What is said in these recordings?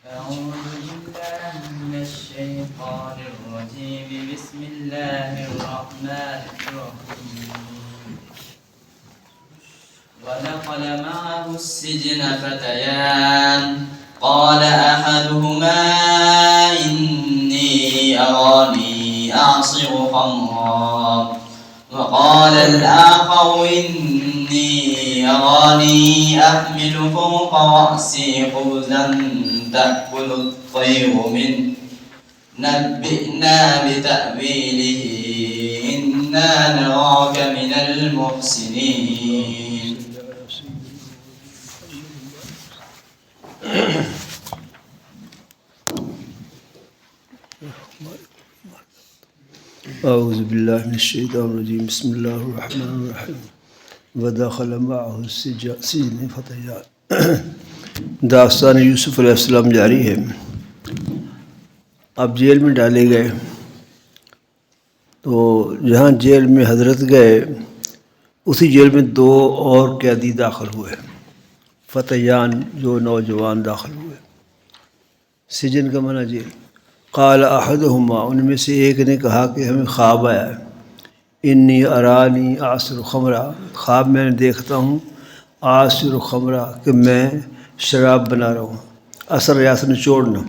أعوذ بالله من الشيطان الرجيم بسم الله الرحمن الرحيم ودخل معه السجن فتيان قال أحدهما إني أراني أعصر خمرا وقال الآخر إني أراني أحمل فوق رأسي خبزا تأكل الطير منه نبئنا بتأويله إنا نراك من المحسنين. اعوذ باللہ من الشیطان الرجیم بسم اللہ الرحمن الرحیم ودخل معه السجن فتیان. داستان یوسف علیہ السلام جاری ہے. اب جیل میں ڈالے گئے تو جہاں جیل میں حضرت گئے اسی جیل میں دو اور قیدی داخل ہوئے، فتیان جو نوجوان داخل ہوئے. سجن کا معنی جیل. قال احدہما، ان میں سے ایک نے کہا کہ ہمیں خواب آیا ہے، انی ارانی اعصر خمرہ، خواب میں نے دیکھتا ہوں اعصر خمرہ کہ میں شراب بنا رہا ہوں. عصر یاس نچوڑنا،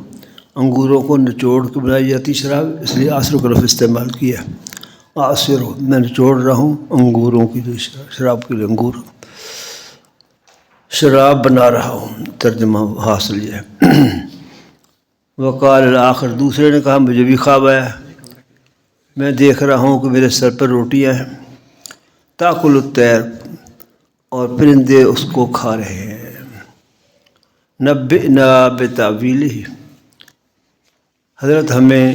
انگوروں کو نچوڑ کے بنائی جاتی شراب، اس لیے عصر کا لفظ استعمال کیا. اعصر میں نچوڑ رہا ہوں انگوروں کی، جو شراب کے لیے انگور، شراب بنا رہا ہوں. ترجمہ حاصل یہ ہے. وقال الآخر، دوسرے نے کہا مجھے بھی خواب آیا ہے، میں دیکھ رہا ہوں کہ میرے سر پر روٹیاں ہیں، تاکل الطیر، اور پرندے اس کو کھا رہے ہیں. نبئنا بتأویلہ، حضرت ہمیں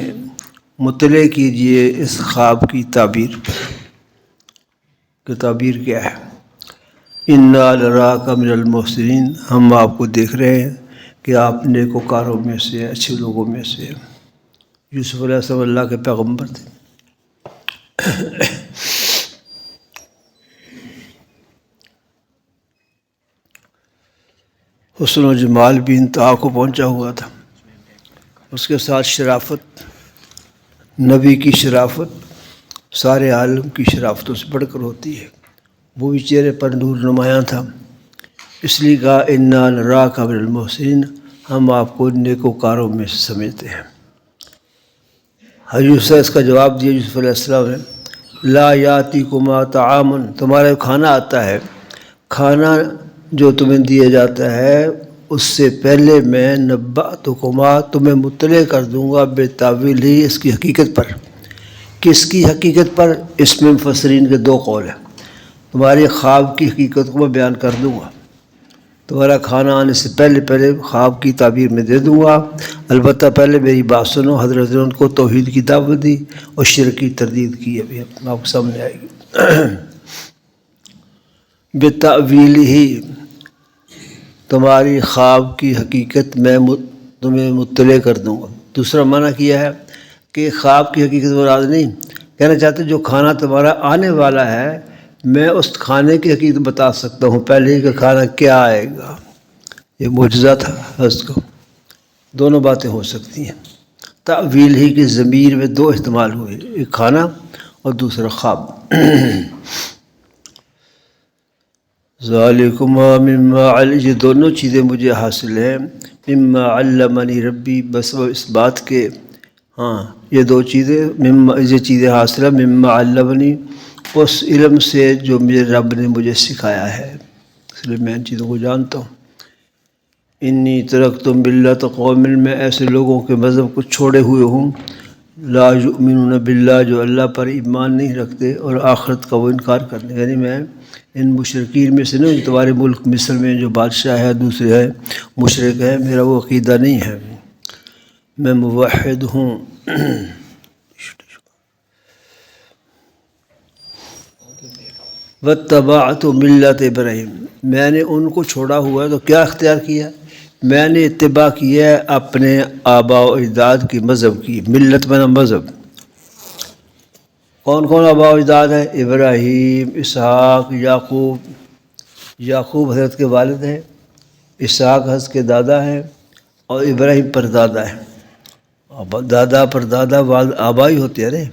مطلع کیجئے اس خواب کی تعبیر کہ تعبیر کیا ہے. انا نراک من المحسنین، ہم آپ کو دیکھ رہے ہیں کہ آپ نیکوکاروں میں سے، اچھے لوگوں میں سے. یوسف علیہ السلام اللہ کے پیغمبر تھے. حسن و جمال بھی انتہا کو پہنچا ہوا تھا، اس کے ساتھ شرافت، نبی کی شرافت سارے عالم کی شرافتوں سے بڑھ کر ہوتی ہے. وہ بھی چہرے پر نور نمایاں تھا، اس لیے کہا انا نراک من المحسنین، ہم آپ کو نیکوکاروں میں سے سمجھتے ہیں. حضرت سے اس کا جواب دیا یوسف علیہ السلام نے، لا یاتیکما طعام، تمہارے کھانا آتا ہے، کھانا جو تمہیں دیا جاتا ہے اس سے پہلے میں نبأتکما، تمہیں مطلع کر دوں گا، بتأویلہ، اس کی حقیقت پر. کس کی حقیقت پر؟ اس میں مفسرین کے دو قول ہیں. تمہاری خواب کی حقیقت کو میں بیان کر دوں گا، تمہارا کھانا آنے سے پہلے خواب کی تعبیر میں دے دوں گا. البتہ پہلے میری بات سنو. حضرت نے ان کو توحید کی دعوت دی اور شرک کی تردید کی، ابھی آپ کو سامنے آئے گی. بتأویلہ، تمہاری خواب کی حقیقت میں تمہیں مطلع کر دوں گا. دوسرا معنی کیا ہے کہ خواب کی حقیقت مراد نہیں، کہنا چاہتے جو کھانا تمہارا آنے والا ہے میں اس کھانے کی حقیقت بتا سکتا ہوں پہلے ہی کہ کھانا کیا آئے گا. یہ معجزہ تھا حضرت کو. دونوں باتیں ہو سکتی ہیں. تأویل ہی کی ضمیر میں دو استعمال ہوئے، ایک کھانا اور دوسرا خواب. ذالکما مما یہ دونوں چیزیں مجھے حاصل ہیں، مما علمنی ربی، بس وہ اس بات کے، ہاں یہ دو چیزیں، یہ چیزیں حاصل ہیں مما علمنی، اس علم سے جو میرے رب نے مجھے سکھایا ہے، اس لیے میں ان چیزوں کو جانتا ہوں. انی ترکت ملۃ قوم، میں ایسے لوگوں کے مذہب کو چھوڑے ہوئے ہوں، لا یؤمنون باللہ، جو اللہ پر ایمان نہیں رکھتے اور آخرت کا وہ انکار کرتے. یعنی میں ان مشرکین میں سے نہیں، جو تمہارے ملک مصر میں جو بادشاہ ہے دوسرے ہے مشرک ہے، میرا وہ عقیدہ نہیں ہے. میں موحد ہوں. واتبعت ملت ابراہیم، میں نے ان کو چھوڑا ہوا ہے تو کیا اختیار کیا؟ میں نے اتباع کیا ہے اپنے آباء و اجداد کی مذہب کی. ملت بنا مذہب. کون کون آباء و اجداد ہیں؟ ابراہیم، اسحاق، یعقوب. یعقوب حضرت کے والد ہیں، اسحاق حضرت کے دادا ہیں، اور ابراہیم پردادا ہے. دادا پردادا والد آبا ہی ہوتے ہیں.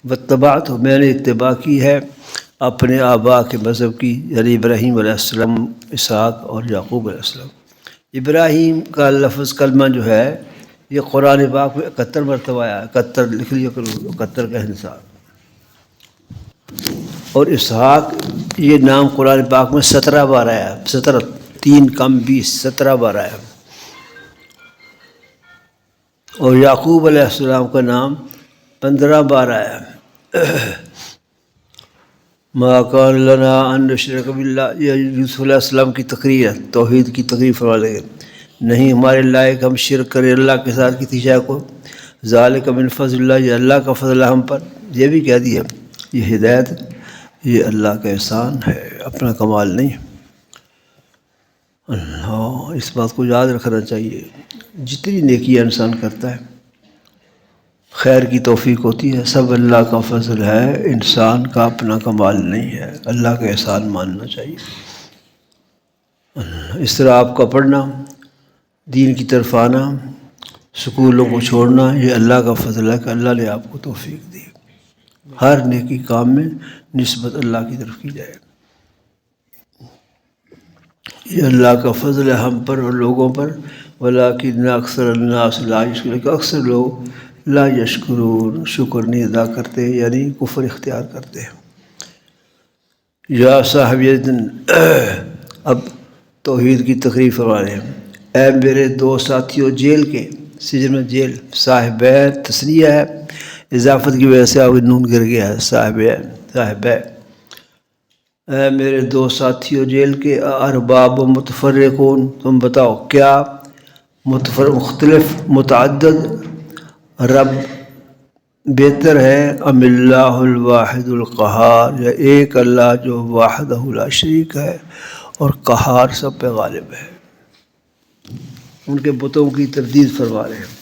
واتبعت، میں نے اتباع کی ہے اپنے آبا کے مذہب کی، یعنی ابراہیم علیہ السلام، اسحاق اور یعقوب علیہ السلام. ابراہیم کا لفظ کلمہ جو ہے یہ قرآن پاک میں 71 مرتبہ آیا. 71 لکھ لیا کرو، 71 کا حساب. اور اسحاق یہ نام قرآن پاک میں 17 بار آیا. 17 3 کم 20 17 بار آیا. اور یعقوب علیہ السلام کا نام 15 بار آیا. ما کان لنا ان نشرک باللہ، یہ یوسف علیہ السلام کی تقریر ہے، توحید کی تقریر فرما لگے. نہیں ہمارے لائق ہم شرک کریں اللہ کے ساتھ کسی شے کو. ذالک من فضل اللہ، یہ اللہ کا فضل ہے ہم پر. یہ بھی کہہ دیا یہ ہدایت یہ اللہ کا احسان ہے، اپنا کمال نہیں. اللہ اس بات کو یاد رکھنا چاہیے. جتنی نیکیاں انسان کرتا ہے خیر کی توفیق ہوتی ہے، سب اللہ کا فضل ہے، انسان کا اپنا کمال نہیں ہے. اللہ کا احسان ماننا چاہیے. اس طرح آپ کا پڑھنا، دین کی طرف آنا، سکولوں کو چھوڑنا، یہ اللہ کا فضل ہے کہ اللہ نے آپ کو توفیق دی. ہر نیکی کام میں نسبت اللہ کی طرف کی جائے. یہ اللہ کا فضل ہے ہم پر اور لوگوں پر. ولیکن اکثر الناس لا یشکرون، اکثر لوگ لا یشکرون شکر نہیں ادا کرتے، یعنی کفر اختیار کرتے ہیں. یا صاحب دن، اب توحید کی تقریر فرما رہے ہیں. اے میرے دو ساتھیوں جیل کے، سجن میں جیل، صاحب تسنیہ ہے، اضافت کی وجہ سے اب نون گر گیا ہے. صاحب اے میرے دو ساتھیوں جیل کے، ارباب متفرقون، تم بتاؤ کیا مختلف متعدد رب بہتر ہے، ام اللہ الواحد القہار، یا ایک اللہ جو وحدہ لا شریک ہے اور قہار سب پہ غالب ہے. ان کے بتوں کی تردید فرما رہے ہیں،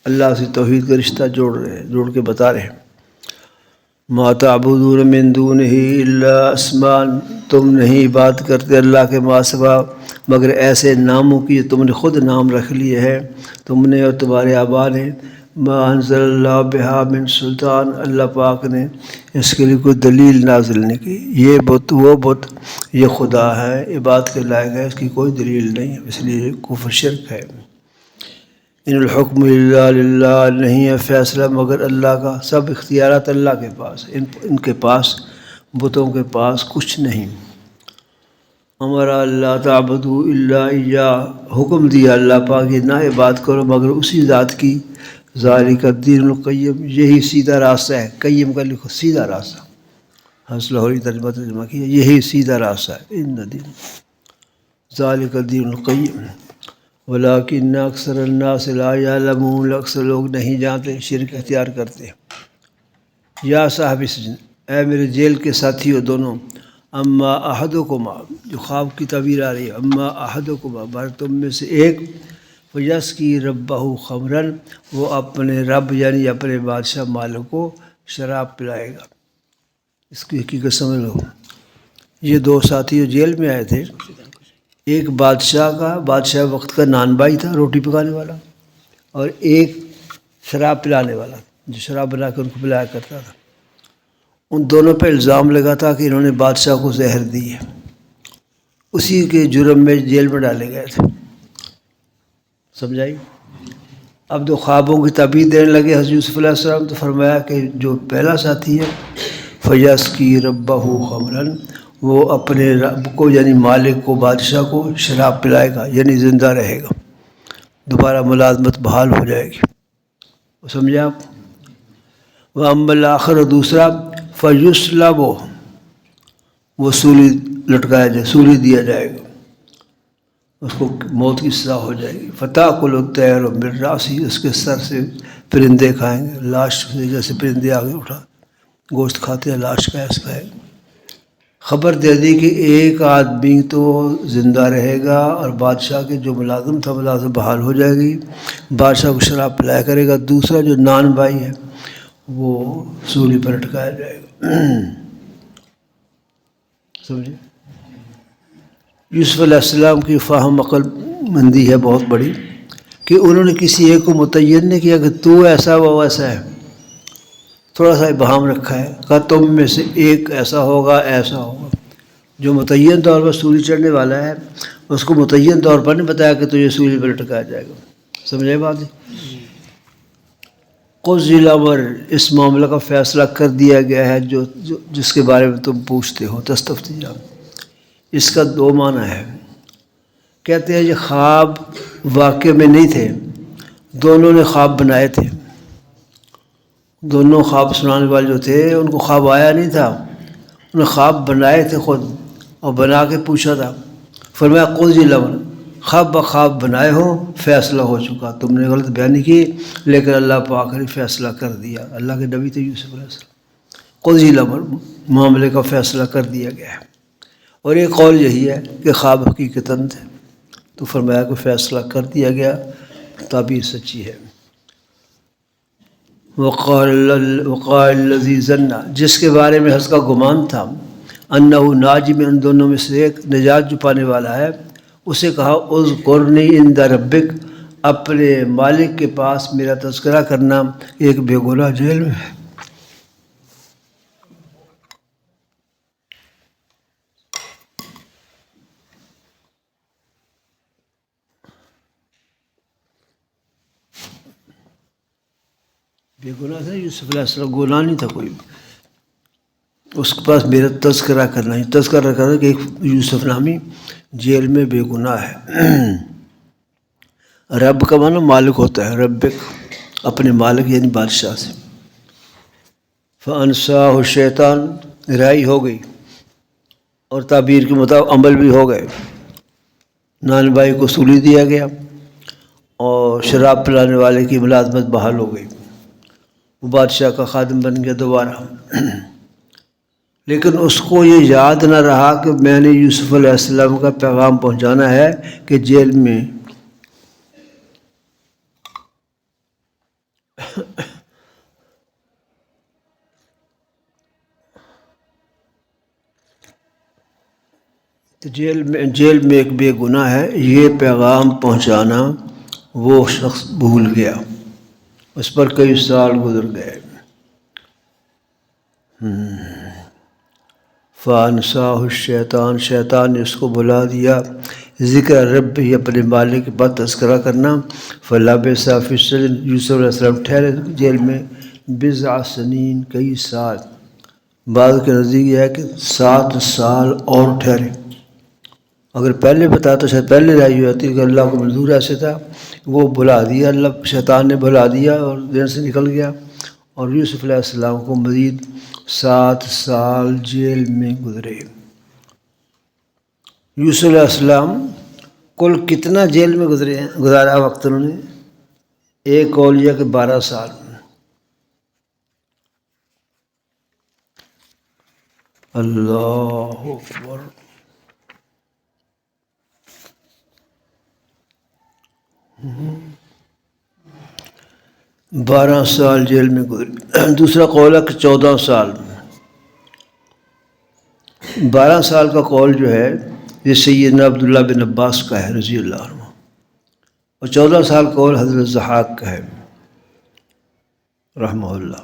اللہ سے توحید کا رشتہ جوڑ رہے ہیں، جوڑ کے بتا رہے ہیں. ما تعبدون من دونہ الا اسماء، تم نہیں بات کرتے اللہ کے ماں سوا مگر ایسے ناموں کی جو تم نے خود نام رکھ لیے ہیں، تم نے اور تمہارے آبا نے. ما انزل اللہ بہا من سلطان، اللہ پاک نے اس کے لیے کوئی دلیل نازل نہیں کی. یہ بت وہ بت یہ خدا ہے، عبادت کے لائق ہے، اس کی کوئی دلیل نہیں ہے، اس لیے کفر شرک ہے. ان الحکم الا للہ، نہیں ہے فیصلہ مگر اللہ کا، سب اختیارات اللہ کے پاس، ان کے پاس بتوں کے پاس کچھ نہیں. ہمارا اللہ تعبدوا الا اياه، حکم دیا اللہ پاک کہ نہ عبادت کرو مگر اسی ذات کی. ذالک الدین القیم، یہی سیدھا راستہ ہے. قیم کا لکھو سیدھا راستہ، حضرت لاہوری ترجمہ کیا، یہی سیدھا راستہ ہے. ان دین ذالک الدین القیم ولیکن اکثر الناس لا یعلمون، اکثر لوگ نہیں جانتے، شرک اختیار کرتے. یا صاحب سجن، اے میرے جیل کے ساتھیوں دونوں، اما احدکما، جو خواب کی تعبیر آ رہی ہے، اما احدکما، بار تم میں سے ایک، فیسقی ربہ خمرن، وہ اپنے رب یعنی اپنے بادشاہ مالک کو شراب پلائے گا. اس کی حقیقت سمجھ لو. یہ دو ساتھی جیل میں آئے تھے، ایک بادشاہ وقت کا نان بھائی تھا روٹی پکانے والا، اور ایک شراب پلانے والا جو شراب بنا کے ان کو پلایا کرتا تھا. ان دونوں پہ الزام لگا تھا کہ انہوں نے بادشاہ کو زہر دی ہے. اسی کے جرم میں جیل میں ڈالے گئے تھے. سمجھائی؟ اب جو خوابوں کی تعبیر دینے لگے حضرت یوسف علیہ السلام، تو فرمایا کہ جو پہلا ساتھی ہے فیسقی ربہ خمرن، وہ اپنے رب کو یعنی مالک کو، بادشاہ کو شراب پلائے گا، یعنی زندہ رہے گا، دوبارہ ملازمت بحال ہو جائے گی. سمجھے آپ؟ وَأَمَّا الْآخَرُ، دوسرا، فَيُصْلَبُ، وہ سولی لٹکایا جائے، سولی دیا جائے گا، اس کو موت کی سزا ہو جائے گی. فَتَأْكُلُ الطَّيْرُ مِن رَأْسِهِ، اس کے سر سے پرندے کھائیں گے، لاش سے جیسے پرندے آگے اٹھا گوشت کھاتے ہیں، لاش کا ایسا کھائے گا. خبر دے دی کہ ایک آدمی تو زندہ رہے گا اور بادشاہ کے جو ملازم تھا ملازم بحال ہو جائے گی، بادشاہ کو شراب پلایا کرے گا. دوسرا جو نان بھائی ہے وہ سولی پر لٹکایا جائے گا. سمجھے؟ یوسف علیہ السلام کی فہم عقل مندی ہے بہت بڑی کہ انہوں نے کسی ایک کو متعین نہیں کیا کہ تو ایسا وہ ویسا ہے، تھوڑا سا ابہام رکھا ہے، کہا تم میں سے ایک ایسا ہوگا ایسا ہوگا. جو متعین طور پر سولی چڑھنے والا ہے اس کو متعین طور پر نہیں بتایا کہ تجھے سولی پر لٹکایا جائے گا. سمجھے بات؟ قضی الامر، اس معاملہ کا فیصلہ کر دیا گیا ہے جس کے بارے میں تم پوچھتے ہو. تستفتیان، اس کا دو معنی ہے. کہتے ہیں یہ خواب واقع میں نہیں تھے، دونوں نے خواب بنائے تھے. دونوں خواب سنانے والے جو تھے ان کو خواب آیا نہیں تھا، انہوں نے خواب بنائے تھے خود اور بنا کے پوچھا تھا. فرمایا قضی الامر، خواب بخواب بنائے ہو، فیصلہ ہو چکا. تم نے غلط بیانی کی لیکن اللہ پاک نے فیصلہ کر دیا. اللہ کے نبی تھے یوسف علیہ السلام. قضی الامر، معاملے کا فیصلہ کر دیا گیا ہے. اور ایک قول یہی ہے کہ خواب حقیقتاً تھے، تو فرمایا کہ فیصلہ کر دیا گیا. تعبیر سچی ہے. وقال الذی ظن، جس کے بارے میں اس کا گمان تھا، انہ ناج، میں ان دونوں میں سے ایک نجات جو پانے والا ہے، اسے کہا اذکرنی عند ربک، اپنے مالک کے پاس میرا تذکرہ کرنا ایک بے گناہ جیل میں ہے. بے گناہ تھا یوسف علیہ السلام، گناہ نہیں تھا کوئی. اس کے پاس میرا تذکرہ کرنا ہے. تذکرہ کرنا کہ ایک یوسف نامی جیل میں بے گناہ ہے. رب کا معنی مالک ہوتا ہے، ربک اپنے مالک یعنی بادشاہ سے. فانساہ الشیطان، رہائی ہو گئی اور تعبیر کے مطابق عمل بھی ہو گئے. نان بھائی کو سولی دیا گیا اور شراب پلانے والے کی ملازمت بحال ہو گئی. وہ بادشاہ کا خادم بن گیا دوبارہ. لیکن اس کو یہ یاد نہ رہا کہ میں نے یوسف علیہ السلام کا پیغام پہنچانا ہے کہ جیل میں جیل میں ایک بے گناہ ہے. یہ پیغام پہنچانا وہ شخص بھول گیا. اس پر کئی سال گزر گئے. فانساہ الشیطان، شیطان نے اس کو بلا دیا ذکر رب، ہی اپنے مالک کے بعد تذکرہ کرنا. فلبث فی السجن، یوسف علیہ السلام ٹھہرے جیل میں بضع سنین، کئی سال. بعض کے نزدیک یہ ہے کہ 7 سال اور ٹھہرے. اگر پہلے بتایا تو شاید پہلے رہائی ہو جاتی، کہ اللہ کو منظور ایسے تھا. وہ بلا دیا، اللہ شیطان نے بلا دیا اور دین سے نکل گیا. اور یوسف علیہ السلام کو مزید 7 سال جیل میں گزرے. یوسف علیہ السلام کل کتنا جیل میں گزارا وقت انہوں نے؟ ایک قول یہ کہ 12 سال. اللہ اکبر. بارہ سال جیل میں گزرے. دوسرا قول ہے کہ 14 سال. 12 سال کا قول جو ہے یہ سیدنا عبداللہ بن عباس کا ہے رضی اللہ عنہ، اور 14 سال قول حضرت ضحاک کا ہے رحمہ اللہ.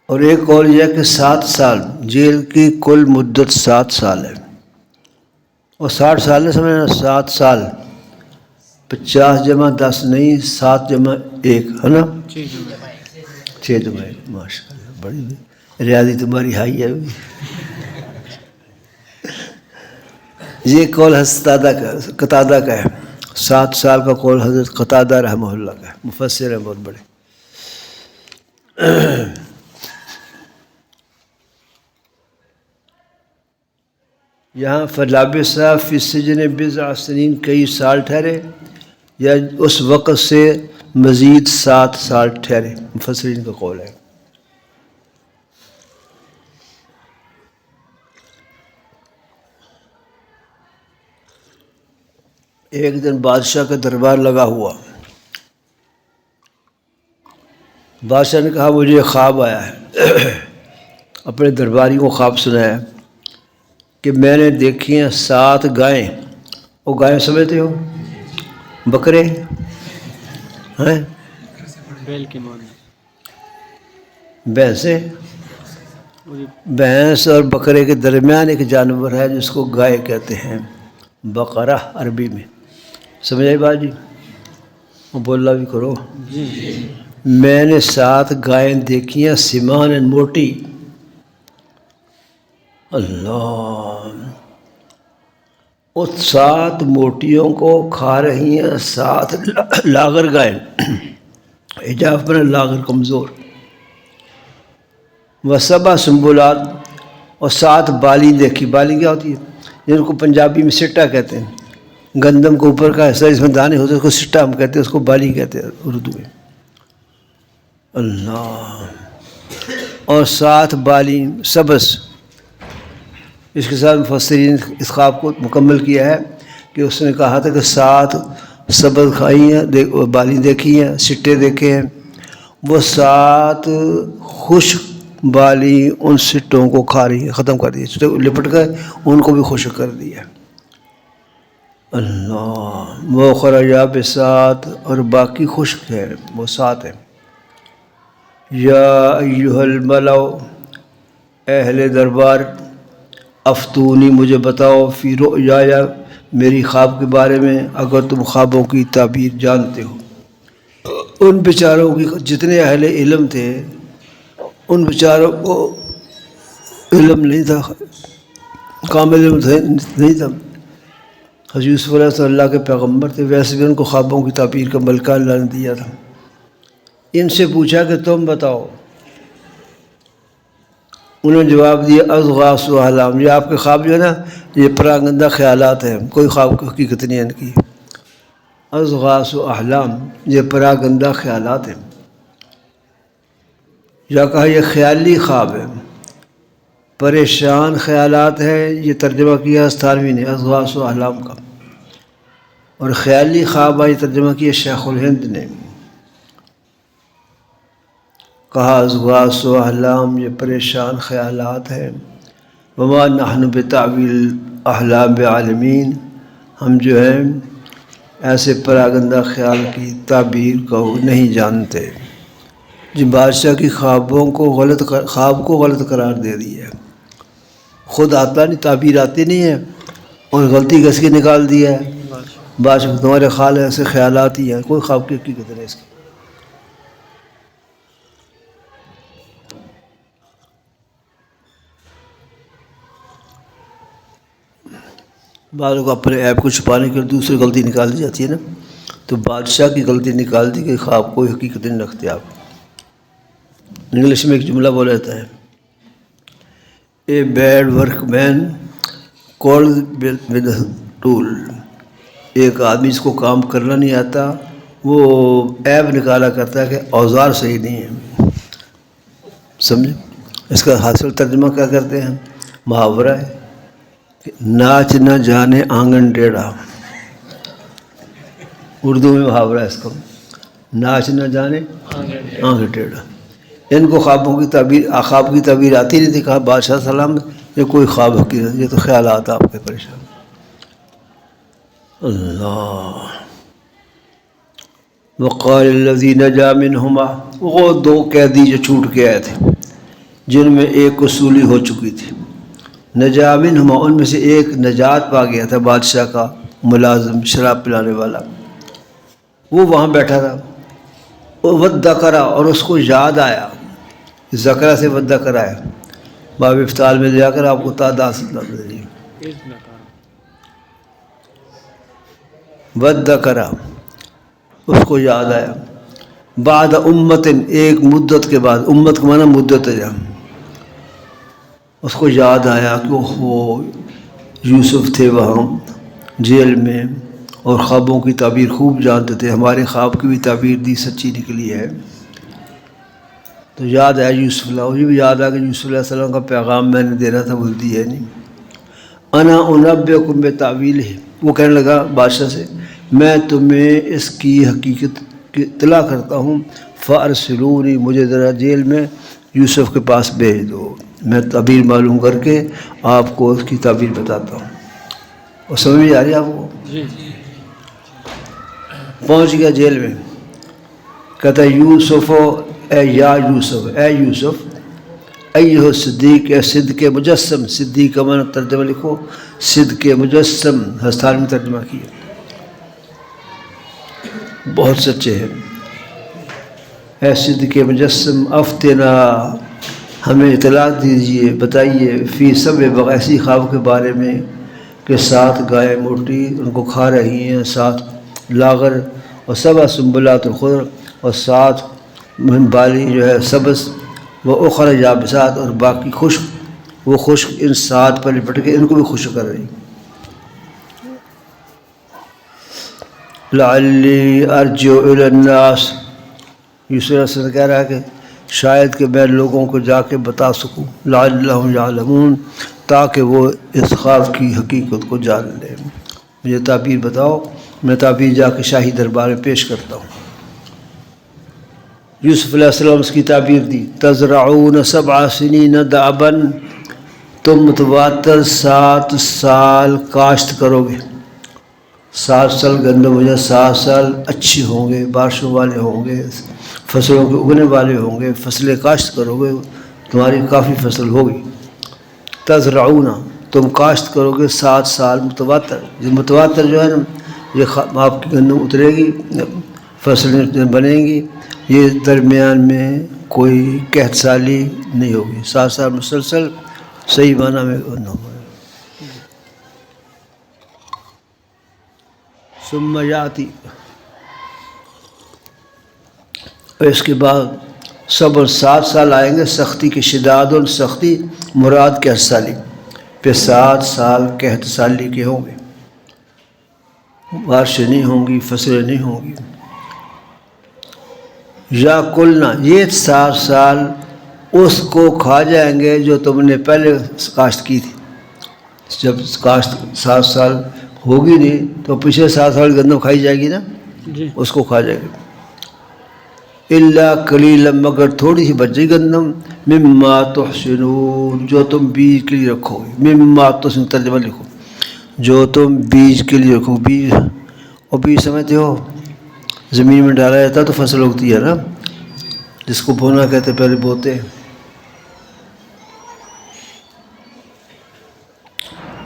اور ایک قول یہ ہے کہ 7 سال، جیل کی کل مدت 7 سال ہے. اور 60 سال نے سمجھنا، 7 سال 50 جمع 10 نہیں، 7 جمع 1 ہے نا، 6 جمع 1. ماشاء اللہ، بڑی ریاضی تمہاری ہائی ہے. یہ قول حضرت قتادہ کا ہے. 7 سال کا قول حضرت قتادہ رحمہ اللہ کا ہے، مفسر ہیں بہت بڑے. یہاں فلبث فی السجن بضع سنین، کئی سال ٹھہرے، یا اس وقت سے مزید 7 سال ٹھہرے، مفسرین کا قول ہے. ایک دن بادشاہ کا دربار لگا ہوا. بادشاہ نے کہا مجھے خواب آیا ہے، اپنے درباری کو خواب سنایا کہ میں نے دیکھی ہیں 7 گائیں. وہ گائیں سمجھتے ہو؟ بکرے ہیں، بیل کے معنی بھینسیں. بھینس اور بکرے کے درمیان ایک جانور ہے جس کو گائے کہتے ہیں، بقرہ عربی میں. سمجھ آئی بات جی؟ بولنا بھی کرو. میں نے 7 گائیں دیکھی ہیں، سمان موٹی. اللہ، اس 7 موٹیوں کو کھا رہی ہیں 7 لاغر گائیں. حجاب پر لاغر کمزور. و7 سنبلات، اور 7 بالی دیکھی. بالی کیا ہوتی ہے؟ جن کو پنجابی میں سٹا کہتے ہیں. گندم کے اوپر کا حصہ جس میں دانے ہوتے ہیں اس کو سٹا ہم کہتے ہیں، اس کو بالی کہتے ہیں اردو میں. اللہ، اور 7 بالی سبز. اس کے ساتھ مفسرین اس خواب کو مکمل کیا ہے کہ اس نے کہا تھا کہ 7 سبز کھائی ہیں، بالی دیکھی ہیں، سٹے دیکھے ہیں. وہ 7 خشک بالی ان سٹوں کو کھا رہی ہے، ختم کر دیا، سٹے لپٹ گئے، ان کو بھی خشک کر دیا. اللہ، وہ خرجاب 7 اور باقی خشک ہے، وہ 7 ہیں. یا ایھا الملأ، اہل دربار، افتونی مجھے بتاؤ، فی رؤیایا میری خواب کے بارے میں، اگر تم خوابوں کی تعبیر جانتے ہو. ان بیچاروں کی جتنے اہل علم تھے ان بیچاروں کو علم نہیں تھا، کامل علم نہیں تھا. حضرت یوسف علیہ السلام اللہ کے پیغمبر تھے، ویسے بھی ان کو خوابوں کی تعبیر کا ملکہ اللہ نے دیا تھا. ان سے پوچھا کہ تم بتاؤ. انہوں نے جواب دیا اضغاث و احلام، یہ آپ کے خواب جو ہے نا یہ پراگندہ خیالات ہیں، کوئی خواب کی حقیقت نہیں ہے ان کی. اضغاث و احلام، یہ پراگندہ خیالات ہیں. یا کہا یہ خیالی خواب ہے، پریشان خیالات ہے. یہ ترجمہ کیا استانوی نے اضغاث و احلام کا. اور خیالی خواب یہ ترجمہ کیا شیخ الہند نے. کہا اضغاث و احلام یہ پریشان خیالات ہیں. وما نحن بتعویل احلام بعالمین، ہم جو ہیں ایسے پراگندہ خیال کی تعبیر کو نہیں جانتے. جو بادشاہ کی خواب کو غلط قرار دے دی ہے. خود آتا نہیں، تعبیر آتی نہیں ہے، اور غلطی کس کی نکال دی ہے؟ بادشاہ. تمہارے خیال ایسے خیالات ہی ہیں، کوئی خواب کی حقیقت نہیں اس کی. بعضوں کو اپنے ایپ کو چھپانے کے لیے دوسری غلطی نکال دی جاتی ہے نا، تو بادشاہ کی غلطی نکال دی کہ خواب کوئی حقیقت نہیں رکھتے آپ. انگلش میں ایک جملہ بولا جاتا ہے، a bad work man called with tool. ایک آدمی جس کو کام کرنا نہیں آتا وہ عیب نکالا کرتا ہے کہ اوزار صحیح نہیں ہے. سمجھے؟ اس کا حاصل ترجمہ کیا کرتے ہیں؟ محاورہ ہے کہ ناچ نہ جانے آنگن ٹیڑھا. اردو میں محاورہ ہے اس کا، ناچ نہ جانے آنگن ٹیڑھا. ان کو خوابوں کی تعبیر آتی نہیں تھی. کہا بادشاہ سلام یہ کوئی خواب حقیقت، یہ تو خیالات آپ کے پریشان. اللہ. وقال الذی نجا منہما، وہ 2 قیدی جو چھوٹ کے آئے تھے جن میں ایک وصولی ہو چکی تھی. نجا منہما، ان میں سے ایک نجات پا گیا تھا، بادشاہ کا ملازم شراب پلانے والا. وہ وہاں بیٹھا تھا. وذکرہ، اور اس کو یاد آیا. ذکرہ سے وذکر آیا. باب افتعال میں جا کر آپ کو تعداد دے. وذکرہ، اس کو یاد آیا. بعد امت، ایک مدت کے بعد. امت کا معنی مدت ہے. اس کو یاد آیا کہ وہ یوسف تھے وہاں جیل میں اور خوابوں کی تعبیر خوب جانتے تھے. ہمارے خواب کی بھی تعبیر دی سچی نکلی ہے. تو یاد آیا یوسف اللہ. مجھے بھی یاد آیا کہ یوسف علیہ السلام کا پیغام میں نے دینا تھا، وہ دیا نہیں. انا انبئکم بتاویلہ، وہ کہنے لگا بادشاہ سے میں تمہیں اس کی حقیقت کی اطلاع کرتا ہوں. فارسلونی، مجھے ذرا جیل میں یوسف کے پاس بھیج دو، میں تعبیر معلوم کر کے آپ کو اس کی تعبیر بتاتا ہوں۔ اور سمجھ میں آ رہی ہے آپ کو؟ جی پہنچ گیا جیل میں، کہتا ہے یوسف اے یا یوسف، اے یوسف، ایہو صدیق، اے صدق مجسم، صدیق کا معنی ترجمہ لکھو صدق مجسم، ہستان میں ترجمہ کیا، بہت سچے ہیں، اے صدق مجسم افتنا، ہمیں اطلاع دیجیے، بتائیے، فی سب ایسی خواب کے بارے میں کہ 7 گائے موٹی ان کو کھا رہی ہیں، 7 لاغر اور 7 سنبلات الخضر، اور 7 بالی جو ہے سبز، وہ اخر یابسات، اور باقی خشک، وہ خشک ان 7 پر لپٹ کے ان کو بھی خشک کر رہی۔ لعلی ارجع الی الناس، یوسف علیہ السلام کہہ رہا ہے کہ شاید کہ میں لوگوں کو جا کے بتا سکوں، لعلہم یعلمون، تاکہ وہ اس خواب کی حقیقت کو جان لیں، مجھے تعبیر بتاؤ، میں تعبیر جا کے شاہی دربار میں پیش کرتا ہوں۔ یوسف علیہ السلام اس کی تعبیر دی، تزرعون 7 سنین دأبا، تم متواتر 7 سال کاشت کرو گے، 7 سال گندم ہو جائے، 7 سال اچھے ہوں گے، بارشوں والے ہوں گے، فصلوں کے اگنے والے ہوں گے، فصلیں کاشت کرو گے، تمہاری کافی فصل ہوگی۔ تزرعون، تم کاشت کرو گے 7 سال متواتر، یہ متواتر جو ہے نا، یہ آپ کی گندم اترے گی، فصلیں بنیں گی، یہ درمیان میں کوئی قحط سالی نہیں ہوگی، 7 سال مسلسل صحیح معنی میں گندم ہوگا۔ ثم یاتی، اور اس کے بعد صبر 7 سال آئیں گے، سختی کی شداد اور سختی مراد قحط سالی، پھر 7 سال قحط سالی کے ہوں گے، بارشیں نہیں ہوں گی، فصلیں نہیں ہوں گی۔ یا کلنا، یہ 7 سال اس کو کھا جائیں گے جو تم نے پہلے کاشت کی تھی، جب کاشت 7 سال ہوگی نہیں تو پچھلے 7 سال گندم کھائی جائے گی نا، جی اس کو کھا جائے گی۔ الا قلیلا، مگر تھوڑی سی بچ گئی گندم، مما تحسنون، جو تم بیج کے لیے رکھو گے، مما تحسنون ترجمہ لکھو، جو تم بیج کے لیے رکھو، بیج، اور بیج سمجھتے ہو زمین میں ڈالا جاتا تو فصل اگتی ہے نا، جس کو بونا کہتے پہلے بوتے ہیں۔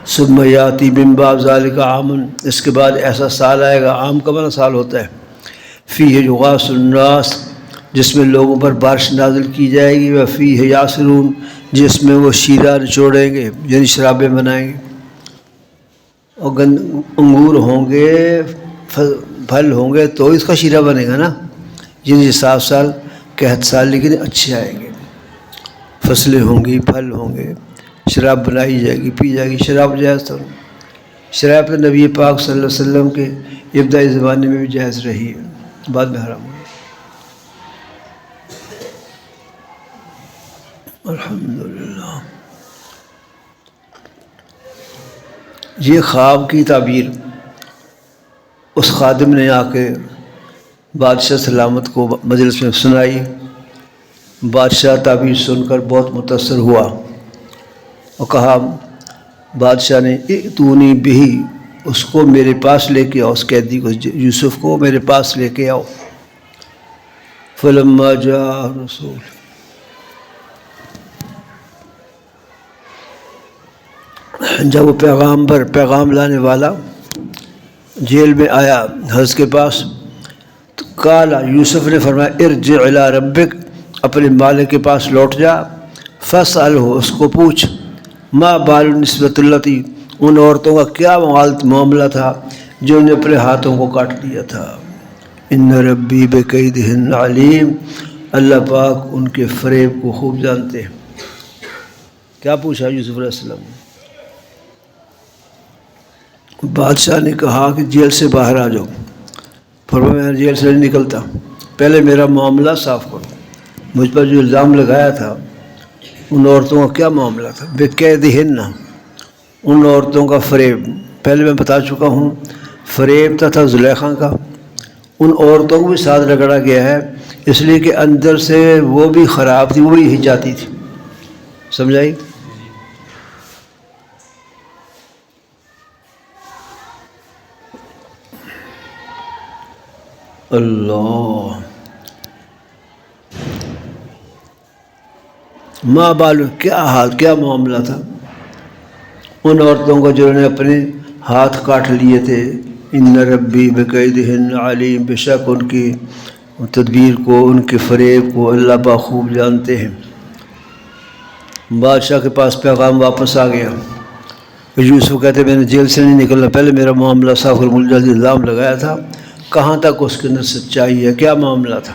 ثم یاتی من بعد ذلک عام، اس کے بعد ایسا سال آئے گا، عام کا معنی سال ہوتا ہے، فیہ یغاث الناس، جس میں لوگوں پر بارش نازل کی جائے گی، و فیہ یعصرون، جس میں وہ شیرہ نچوڑیں گے، یعنی شرابیں بنائیں گے، اور انگور ہوں گے، پھل ہوں گے تو اس کا شیرہ بنے گا نا، یعنی 7 سال قحط سال لیکن اچھے آئیں گے، فصلیں ہوں گی، پھل ہوں گے، شراب بنائی جائے گی، پی جائے گی، شراب جائز تھا، شراب تو نبی پاک صلی اللہ علیہ وسلم کے ابتدائی زمانے میں بھی جائز رہی ہے، بعد میں حرام ہوئی۔ الحمدللہ۔ یہ خواب کی تعبیر اس خادم نے آ کے بادشاہ سلامت کو مجلس میں سنائی، بادشاہ تعبیر سن کر بہت متاثر ہوا اور کہا، بادشاہ نے ائتونی بہی، اس کو میرے پاس لے کے آؤ، اس قیدی کو، یوسف کو میرے پاس لے کے آؤ۔ فلما جاء رسول، جب وہ پیغام لانے والا جیل میں آیا حضرت کے پاس، تو قال، یوسف نے فرمایا، ارجع الی ربک، اپنے مالک کے پاس لوٹ جا، فاسألہ، اس کو پوچھ، ما بال النسوۃ اللتی، ان عورتوں کا کیا معاملہ تھا جو نے اپنے ہاتھوں کو کاٹ لیا تھا، ان ربی بکیدہن علیم، اللہ پاک ان کے فریب کو خوب جانتے ہیں۔ کیا پوچھا یوسف علیہ السلام نے؟ بادشاہ نے کہا کہ جیل سے باہر آ جاؤ، فرمایا میں جیل سے نہیں نکلتا، پہلے میرا معاملہ صاف کرو، مجھ پر جو الزام لگایا تھا ان عورتوں کا کیا معاملہ تھا، بقیدہن، ان عورتوں کا فریب، پہلے میں بتا چکا ہوں، فریب تھا زلیخا کا، ان عورتوں کو بھی ساتھ رگڑا گیا ہے، اس لیے کہ اندر سے وہ بھی خراب تھی، وہ بھی یہی چاہتی تھی. سمجھائی؟ اللہ ماں بالو، کیا حال، کیا معاملہ تھا ان عورتوں کو جنہوں نے اپنے ہاتھ کاٹ لیے تھے. ان ربی بکیدہن علیم، بے شک ان کی تدبیر کو، ان کے فریب کو اللہ بخوب جانتے ہیں. بادشاہ کے پاس پیغام واپس آ گیا. یوسف کہتے میں نے جیل سے نہیں نکلنا، پہلے میرا معاملہ صاف الملجل الزام لگایا تھا، کہاں تک اس کے اندر سچائی ہے، کیا معاملہ تھا.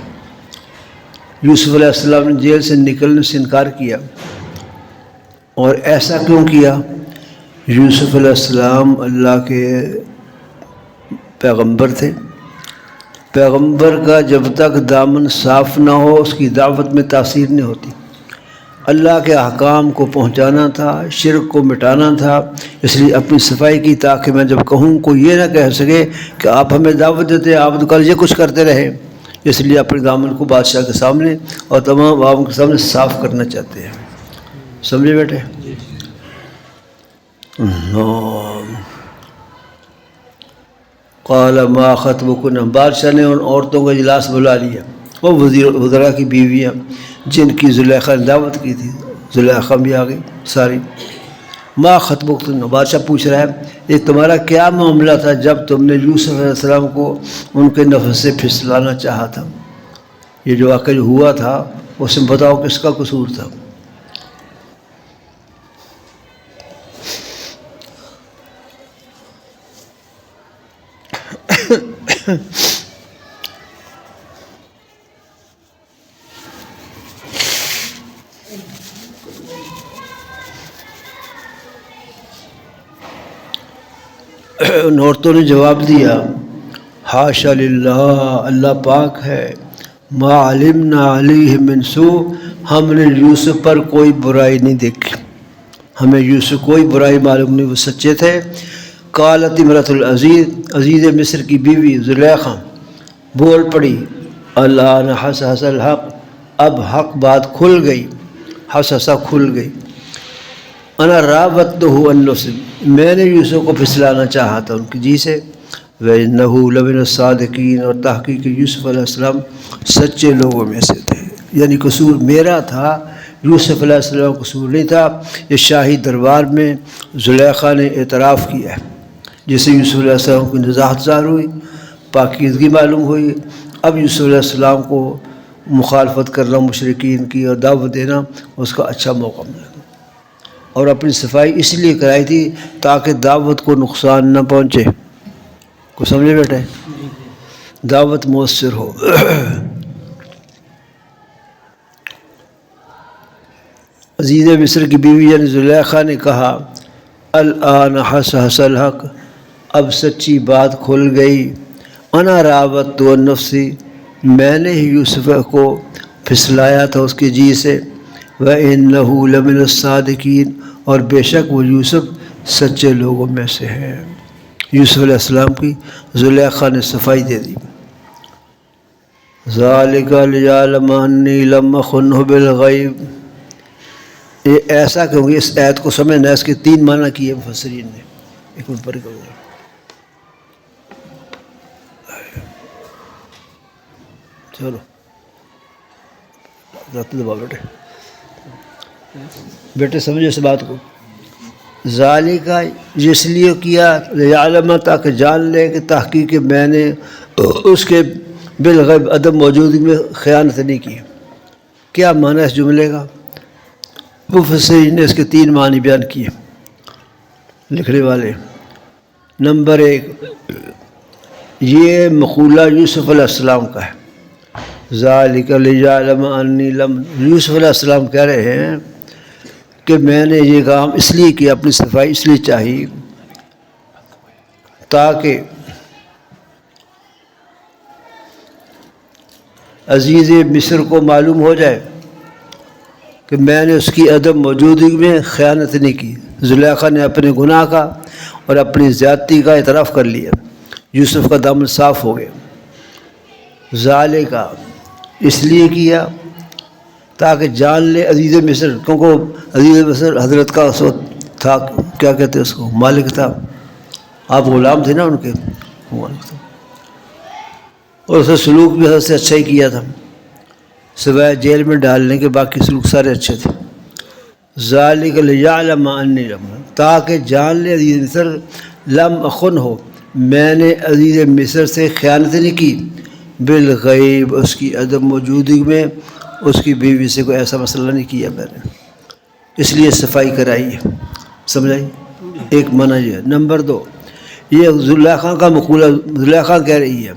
یوسف علیہ السلام نے جیل سے نکلنے سے انکار کیا. اور ایسا کیوں کیا؟ یوسف علیہ السلام اللہ کے پیغمبر تھے. پیغمبر کا جب تک دامن صاف نہ ہو اس کی دعوت میں تاثیر نہیں ہوتی. اللہ کے احکام کو پہنچانا تھا، شرک کو مٹانا تھا، اس لیے اپنی صفائی کی تاکہ میں جب کہوں کوئی یہ نہ کہہ سکے کہ آپ ہمیں دعوت دیتے، آپ تو کل یہ کچھ کرتے رہے. اس لیے اپنے دامن کو بادشاہ کے سامنے اور تمام عوام کے سامنے صاف کرنا چاہتے ہیں. سمجھے بیٹے؟ قال ما خطبکن، بادشاہ نے ان عورتوں کو اجلاس بلا لیا، وہ وزراء کی بیویاں جن کی زلیخا نے دعوت کی تھی. زلیخا بھی آ گئی ساری. ما خطبکن، بادشاہ پوچھ رہا ہے یہ تمہارا کیا معاملہ تھا جب تم نے یوسف علیہ السلام کو ان کے نفس سے پھسلانا چاہا تھا. یہ جو واقعہ ہوا تھا اس میں بتاؤ کس کا قصور تھا. ان عورتوں نے جواب دیا حاشا للہ، اللہ پاک ہے، ما علمنا علیہ من سوء، ہم نے یوسف پر کوئی برائی نہیں دیکھی، ہمیں یوسف کوئی برائی معلوم نہیں، وہ سچے تھے. قالت امرأۃ العزیز، عزیز مصر کی بیوی زلیخا بول پڑی الآن حصحص الحق، اب حق بات کھل گئی، حصحص کھل گئی. انا راودتہ عن نفسہ، میں نے یوسف کو پھسلانا چاہا تھا ان کی جی سے. وَإِنَّهُ لَمِنَ الصَّادِقِينَ، اور تحقیق یوسف علیہ السلام سچے لوگوں میں سے تھے. یعنی قصور میرا تھا، یوسف علیہ السلام قصور نہیں تھا. یہ شاہی دربار میں زلیخا نے اعتراف کیا ہے، جس سے یوسف علیہ السلام کی نزاہت ظاہر ہوئی، پاکیزگی معلوم ہوئی. اب یوسف علیہ السلام کو مخالفت کرنا مشرکین کی اور دعوت دینا اس کا اچھا موقع ملا. اور اپنی صفائی اس لیے کرائی تھی تاکہ دعوت کو نقصان نہ پہنچے. کو سمجھے بیٹے؟ دعوت مؤثر ہو. عزیز مصر کی بیوی یعنی زلیخا نے کہا الآن حصحص الحق، اب سچی بات کھل گئی. انا راودت عن نفسی، میں نے ہی یوسف کو پھسلایا تھا اس کی جی سے. وَإِنَّهُ لَمِنَ الصَّادِقِينَ، اور بے شک وہ یوسف سچے لوگوں میں سے ہے. یوسف علیہ السلام کی زلیخا نے صفائی دے دی. ذَلِكَ لِيَعْلَمَ أَنِّي لَمْ أَخُنْهُ بِالْغَيْبِ، یہ ایسا کیونکہ اس آیت کو سمجھنا، اس کے 3 معنی کیے مفسرین نے. ایک منٹ پر کرو، چلو دبا بیٹے سمجھو اس بات کو. ذالکہ اس لیے کیا لیعلم، تاکہ جان لے کہ تحقیق میں نے اس کے بالغیب عدم موجودگی میں خیانت نہیں کی. کیا معنی اس جملے کا؟ مفسرین نے اس کے 3 معنی بیان کیے لکھنے والے. نمبر 1، یہ مقولہ یوسف علیہ السلام کا ہے. ذالک لیعلم انی لم، یوسف علیہ السلام کہہ رہے ہیں کہ میں نے یہ کام اس لیے کیا، اپنی صفائی اس لیے چاہی تاکہ عزیز مصر کو معلوم ہو جائے کہ میں نے اس کی عدم موجودگی میں خیانت نہیں کی. زلیخا نے اپنے گناہ کا اور اپنی زیادتی کا اعتراف کر لیا، یوسف کا دامن صاف ہو گیا. ذالکا اس لیے کیا تاکہ جان لے عزیز مصر، کیونکہ عزیز مصر حضرت کا اس وقت تھا، کیا کہتے ہیں اس کو، مالک تھا، آپ غلام تھے نا ان کے، مالک تھا، اور اسے سلوک بھی حضرت سے اچھا ہی کیا تھا، سوائے جیل میں ڈالنے کے باقی سلوک سارے اچھے تھے۔ ذالک لیعلم انی لم، تاکہ جان لے عزیز مصر لم اخن ہو، میں نے عزیز مصر سے خیانت نہیں کی، بالغیب اس کی عدم موجودگی میں، اس کی بیوی سے کوئی ایسا مسئلہ نہیں کیا میں نے، اس لیے صفائی کرائی ہے، سمجھائی؟ ایک منع یہ ہے۔ نمبر 2، یہ زلیخا کا مقولہ، زلیخا کہہ رہی ہے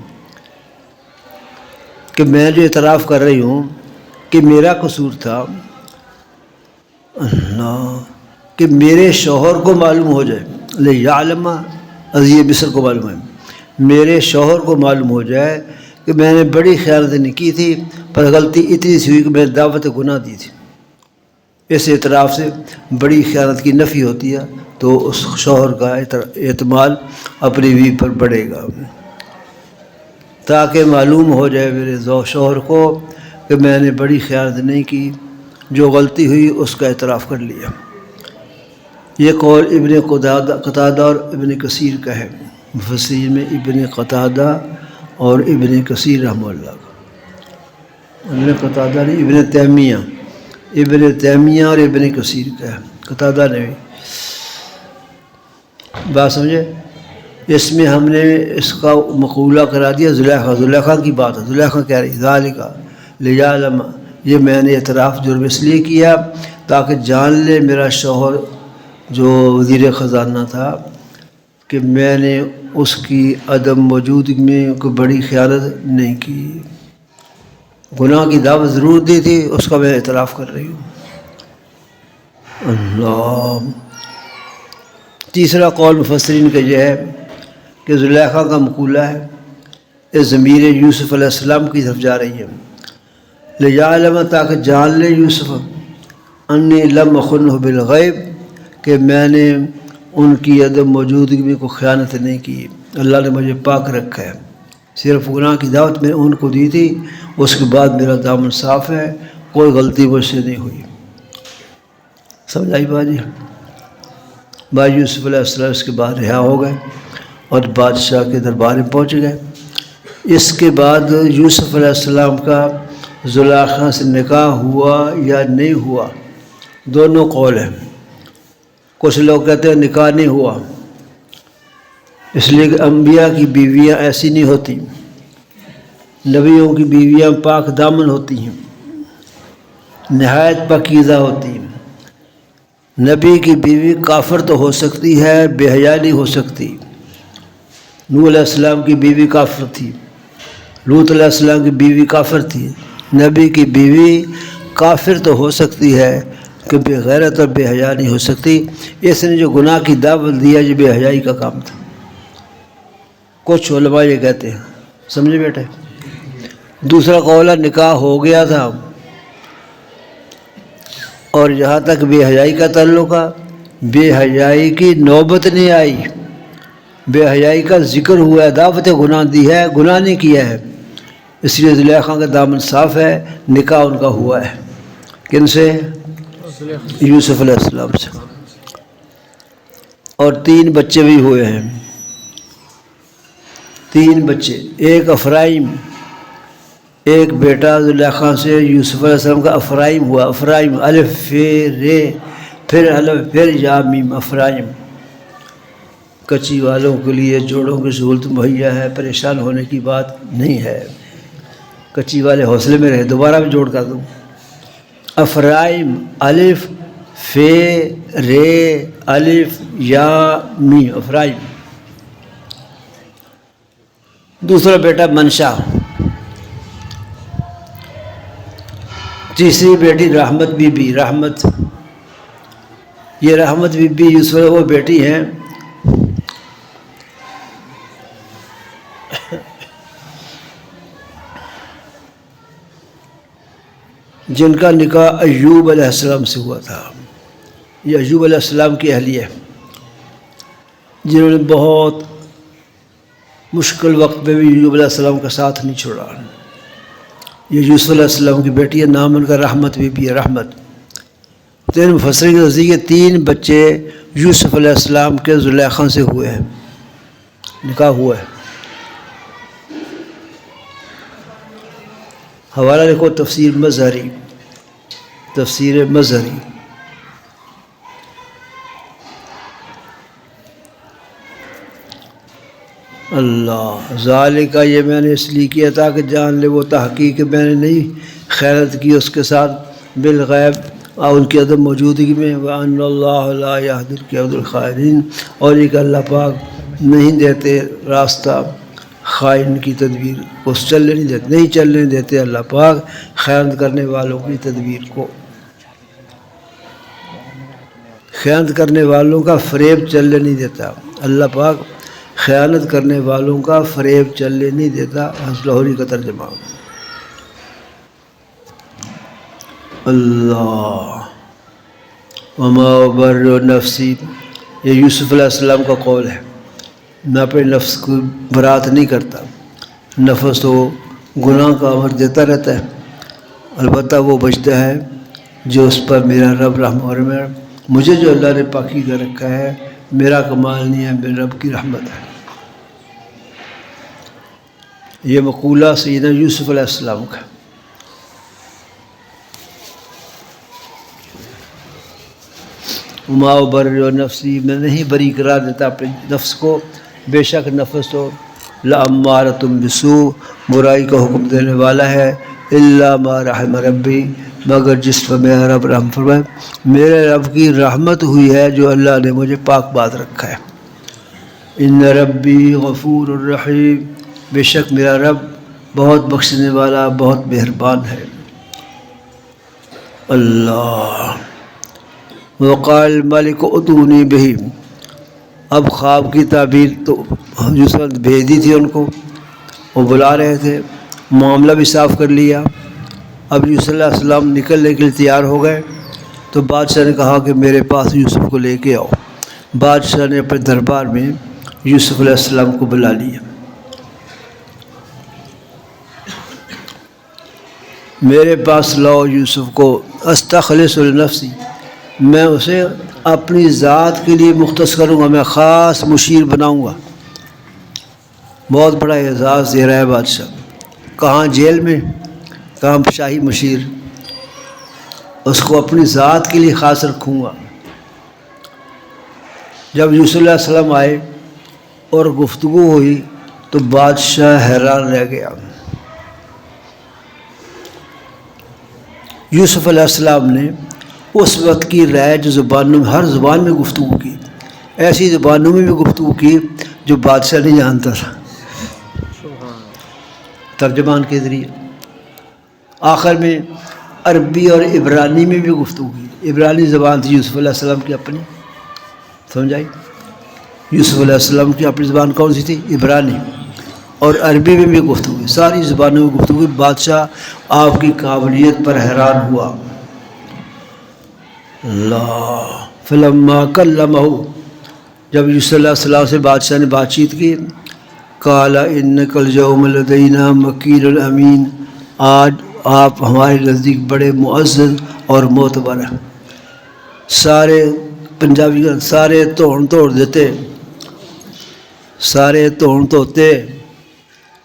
کہ میں جو اعتراف کر رہی ہوں کہ میرا قصور تھا، اللہ، کہ میرے شوہر کو معلوم ہو جائے، لیعلم عزیز مصر کو معلوم ہے، میرے شوہر کو معلوم ہو جائے کہ میں نے بڑی خیانت نہیں کی تھی، پر غلطی اتنی سی ہوئی کہ میں نے دعوت گناہ دی تھی۔ اس اعتراف سے بڑی خیانت کی نفی ہوتی ہے، تو اس شوہر کا اعتماد اپنی بیوی پر بڑھے گا، تاکہ معلوم ہو جائے میرے شوہر کو کہ میں نے بڑی خیانت نہیں کی، جو غلطی ہوئی اس کا اعتراف کر لیا۔ یہ قول ابن قتادہ اور ابن کثیر کا ہے، مفسرین میں ابن قتادہ اور ابن کثیر رحمہ اللہ کا، ابن قتادہ نہیں، ابن تیمیہ اور ابن کثیر کا ہے، قتادہ نے بھی۔ بات سمجھے؟ اس میں ہم نے اس کا مقولہ کرا دیا زلیخا کی بات ہے، زلیخا کہہ رہی ذالکا لیعلم، یہ میں نے اعتراف جرم اس لیے کیا تاکہ جان لے میرا شوہر جو وزیر خزانہ تھا کہ میں نے اس کی عدم موجودگی میں کوئی بڑی خیانت نہیں کی، گناہ کی دعوت ضرور دی تھی، اس کا میں اعتراف کر رہی ہوں۔ اللہ، تیسرا قول مفسرین کا یہ ہے کہ زلیخا کا مقولہ ہے، اس ضمیر یوسف علیہ السلام کی طرف جا رہی ہے، لیعلم تاکہ جان لے یوسف انی لم اخنہ بالغیب، کہ میں نے ان کی عدم موجودگی میں کوئی خیانت نہیں کی، اللہ نے مجھے پاک رکھا ہے، صرف گناہ کی دعوت میں نے ان کو دی تھی، اس کے بعد میرا دامن صاف ہے، کوئی غلطی مجھ سے نہیں ہوئی۔ سمجھائی باجی؟ بھائی یوسف علیہ السلام اس کے بعد رہا ہو گئے اور بادشاہ کے دربار میں پہنچ گئے۔ اس کے بعد یوسف علیہ السلام کا زلیخا سے نکاح ہوا یا نہیں ہوا، دونوں قول ہیں۔ کچھ لوگ کہتے ہیں نکاح نہیں ہوا، اس لیے کہ انبیاء کی بیویاں ایسی نہیں ہوتی، نبیوں کی بیویاں پاک دامن ہوتی ہیں، نہایت پاکیزہ ہوتی ہیں۔ نبی کی بیوی کافر تو ہو سکتی ہے، بے حیا نہیں ہو سکتی۔ نوح علیہ السلام کی بیوی کافر تھی، لوط علیہ السلام کی بیوی کافر تھی، نبی کی بیوی کافر تو ہو سکتی ہے کہ بے غیرت اور بے حیا نہیں ہو سکتی۔ اس نے جو گناہ کی دعوت دیا یہ بے حیائی کا کام تھا، کچھ علماء یہ کہتے ہیں، سمجھے بیٹے؟ دوسرا قول ہے نکاح ہو گیا تھا، اور جہاں تک بے حیائی کا تعلق ہے، بے حیائی کی نوبت نہیں آئی، بے حیائی کا ذکر ہوا ہے، دعوت گناہ دی ہے، گناہ نہیں کیا ہے، اس لیے زلیخا کا دامن صاف ہے، نکاح ان کا ہوا ہے۔ کن سے؟ یوسف علیہ السلام سے، اور 3 بچے بھی ہوئے ہیں، 3 بچے، ایک افرائیم، ایک بیٹا زلیخا سے یوسف علیہ السلام کا افرائیم ہوا، افرائیم، الف پھر الف پھر یا میم، افرائیم۔ کچی والوں کے لیے جوڑوں کی سہولت مہیا ہے، پریشان ہونے کی بات نہیں ہے، کچی والے حوصلے میں رہے، دوبارہ بھی جوڑ کر دوں، افرائیم، الف رے الف یا میم، افرائیم۔ دوسرا بیٹا منشا، تیسری بیٹی رحمت بی بی، رحمت، یہ رحمت بی بی یوسف وہ بیٹی ہیں جن کا نکاح ایوب علیہ السلام سے ہوا تھا، یہ ایوب علیہ السلام کی اہلیہ، جنہوں نے بہت مشکل وقت میں بھی ایوب علیہ السلام کا ساتھ نہیں چھوڑا۔ یہ یوسف علیہ السلام کی بیٹی ہے، نام ان کا رحمت بی بی ہے، رحمت۔ تین مفسرین کے نزدیک 3 بچے یوسف علیہ السلام کے زلیخا سے ہوئے ہیں، نکاح ہوا ہے۔ حوالہ لکھو تفسیر مظہری، تفسیر مظہری۔ اللہ ذالک، یہ میں نے اس لیے کیا تھا کہ جان لے وہ تحقیق کہ میں نے نہیں خیانت کی اس کے ساتھ بالغیب اور ان کی عدم موجودگی میں، وَأَنَّ اللَّهَ لَا يَهْدِي الْقَوْمَ الْخَائِنِينَ، اور یہ کہ اللہ پاک نہیں دیتے راستہ خائن کی تدبیر کو، نہیں چلنے دیتے اللہ پاک خیانت کرنے والوں کی تدبیر کو، خیانت کرنے والوں کا فریب چلنے نہیں دیتا اللہ پاک، خیانت کرنے والوں کا فریب چلنے نہیں دیتا۔ حسن لاہوری کا ترجمہ۔ اللہ وما ابرئ نفسی، یہ یوسف علیہ السلام کا قول ہے، میں اپنے نفس کو برات نہیں کرتا، نفس تو گناہ کا امر دیتا رہتا ہے، البتہ وہ بچتا ہے جو اس پر میرا رب رحم، اور مجھے جو اللہ نے پاکیزہ رکھا ہے میرا کمال نہیں ہے، میرے رب کی رحمت ہے۔ یہ مقولہ سیدنا یوسف علیہ السلام کا۔ وما ابرئ نفسی، میں نہیں بری قرار دیتا اپنے نفس کو، بے شک نفس تو لامارۃ بالسوء، برائی کا حکم دینے والا ہے، الا ما رحم ربی، مگر جس پر میرا رب رحم فرمائے، میرے رب کی رحمت ہوئی ہے جو اللہ نے مجھے پاک بات رکھا ہے۔ ان ربی غفور الرحیم، بے شک میرا رب بہت بخشنے والا بہت مہربان ہے۔ اللہ وقال الملک اتونی بہ، اب خواب کی تعبیر تو یوسف نے بھیج دی تھی ان کو، وہ بلا رہے تھے، معاملہ بھی صاف کر لیا، اب یوسف علیہ السلام نکلنے کے لیے تیار ہو گئے، تو بادشاہ نے کہا کہ میرے پاس یوسف کو لے کے آؤ۔ بادشاہ نے اپنے دربار میں یوسف علیہ السلام کو بلا لیا۔ میرے پاس لاؤ یوسف کو، استخلص لنفسی، میں اسے اپنی ذات کے لیے مختص کروں گا، میں خاص مشیر بناؤں گا۔ بہت بڑا اعزاز دے رہا ہے بادشاہ، کہاں جیل میں، کہاں شاہی مشیر، اس کو اپنی ذات کے لیے خاص رکھوں گا۔ جب یوسف علیہ السلام آئے اور گفتگو ہوئی تو بادشاہ حیران رہ گیا۔ یوسف علیہ السلام نے اس وقت کی رائج زبانوں میں، ہر زبان میں گفتگو کی، ایسی زبانوں میں بھی گفتگو کی جو بادشاہ نہیں جانتا تھا، ترجمان کے ذریعے۔ آخر میں عربی اور عبرانی میں بھی گفتگو کی، عبرانی زبان تھی یوسف علیہ السلام کی اپنی، سمجھائی؟ یوسف علیہ السلام کی اپنی زبان کون سی تھی؟ عبرانی، اور عربی میں بھی گفتگو کی، ساری زبانوں میں گفتگو کی۔ بادشاہ آپ کی قابلیت پر حیران ہوا۔ اللہ فلما کلمہ، جب یوسف علیہ السلام سے بادشاہ نے بات چیت کی، قال انک اليوم لدینا مکین الامین، آج آپ ہمارے نزدیک بڑے معزز اور معتبر ہیں۔ سارے پنجابی سارے توڑ دیتے، سارے توڑتے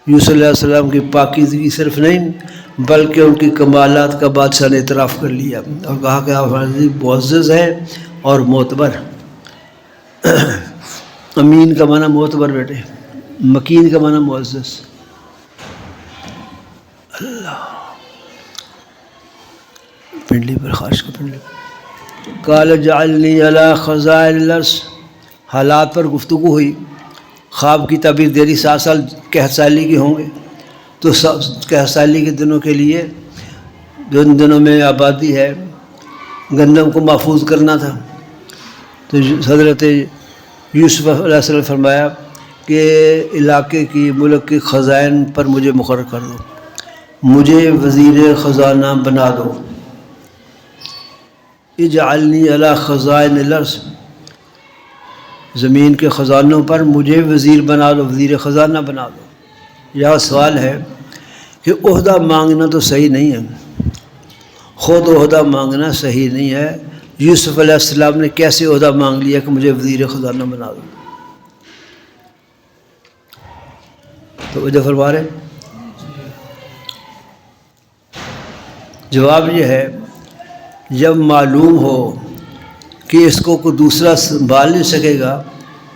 یوسف علیہ السلام کی پاکیزگی صرف نہیں بلکہ ان کی کمالات کا بادشاہ نے اعتراف کر لیا اور کہا کہ آپ ہمارے معزز ہیں اور معتبر۔ امین کا معنی معتبر بیٹے، مکین کا معنی معزز۔ اللہ پنڈلی پر خارج کا پنڈلی۔ قال جعلنی علی خزائن الارض، حالات پر گفتگو ہوئی، خواب کی تعبیر دے رہی، 7 سال قحط سالی کے ہوں گے، تو قحط سالی کے دنوں کے لیے جو ان دنوں میں آبادی ہے گندم کو محفوظ کرنا تھا، تو حضرت یوسف علیہ السلام نے فرمایا کہ علاقے کی ملک کی خزائن پر مجھے مقرر کر دو، مجھے وزیر خزانہ بنا دو۔ اجعلنی علی خزائن الارض، زمین کے خزانوں پر مجھے وزیر بنا دو، وزیر خزانہ بنا دو۔ یہاں سوال ہے کہ کہ عہدہ مانگنا تو صحیح نہیں ہے، خود عہدہ مانگنا صحیح نہیں ہے۔ یوسف علیہ السلام نے کیسے عہدہ مانگ لیا کہ مجھے وزیر خزانہ بنا دو؟ تو وجہ فرما رہے جواب یہ ہے، جب معلوم ہو کہ اس کو کوئی دوسرا سنبھال نہیں سکے گا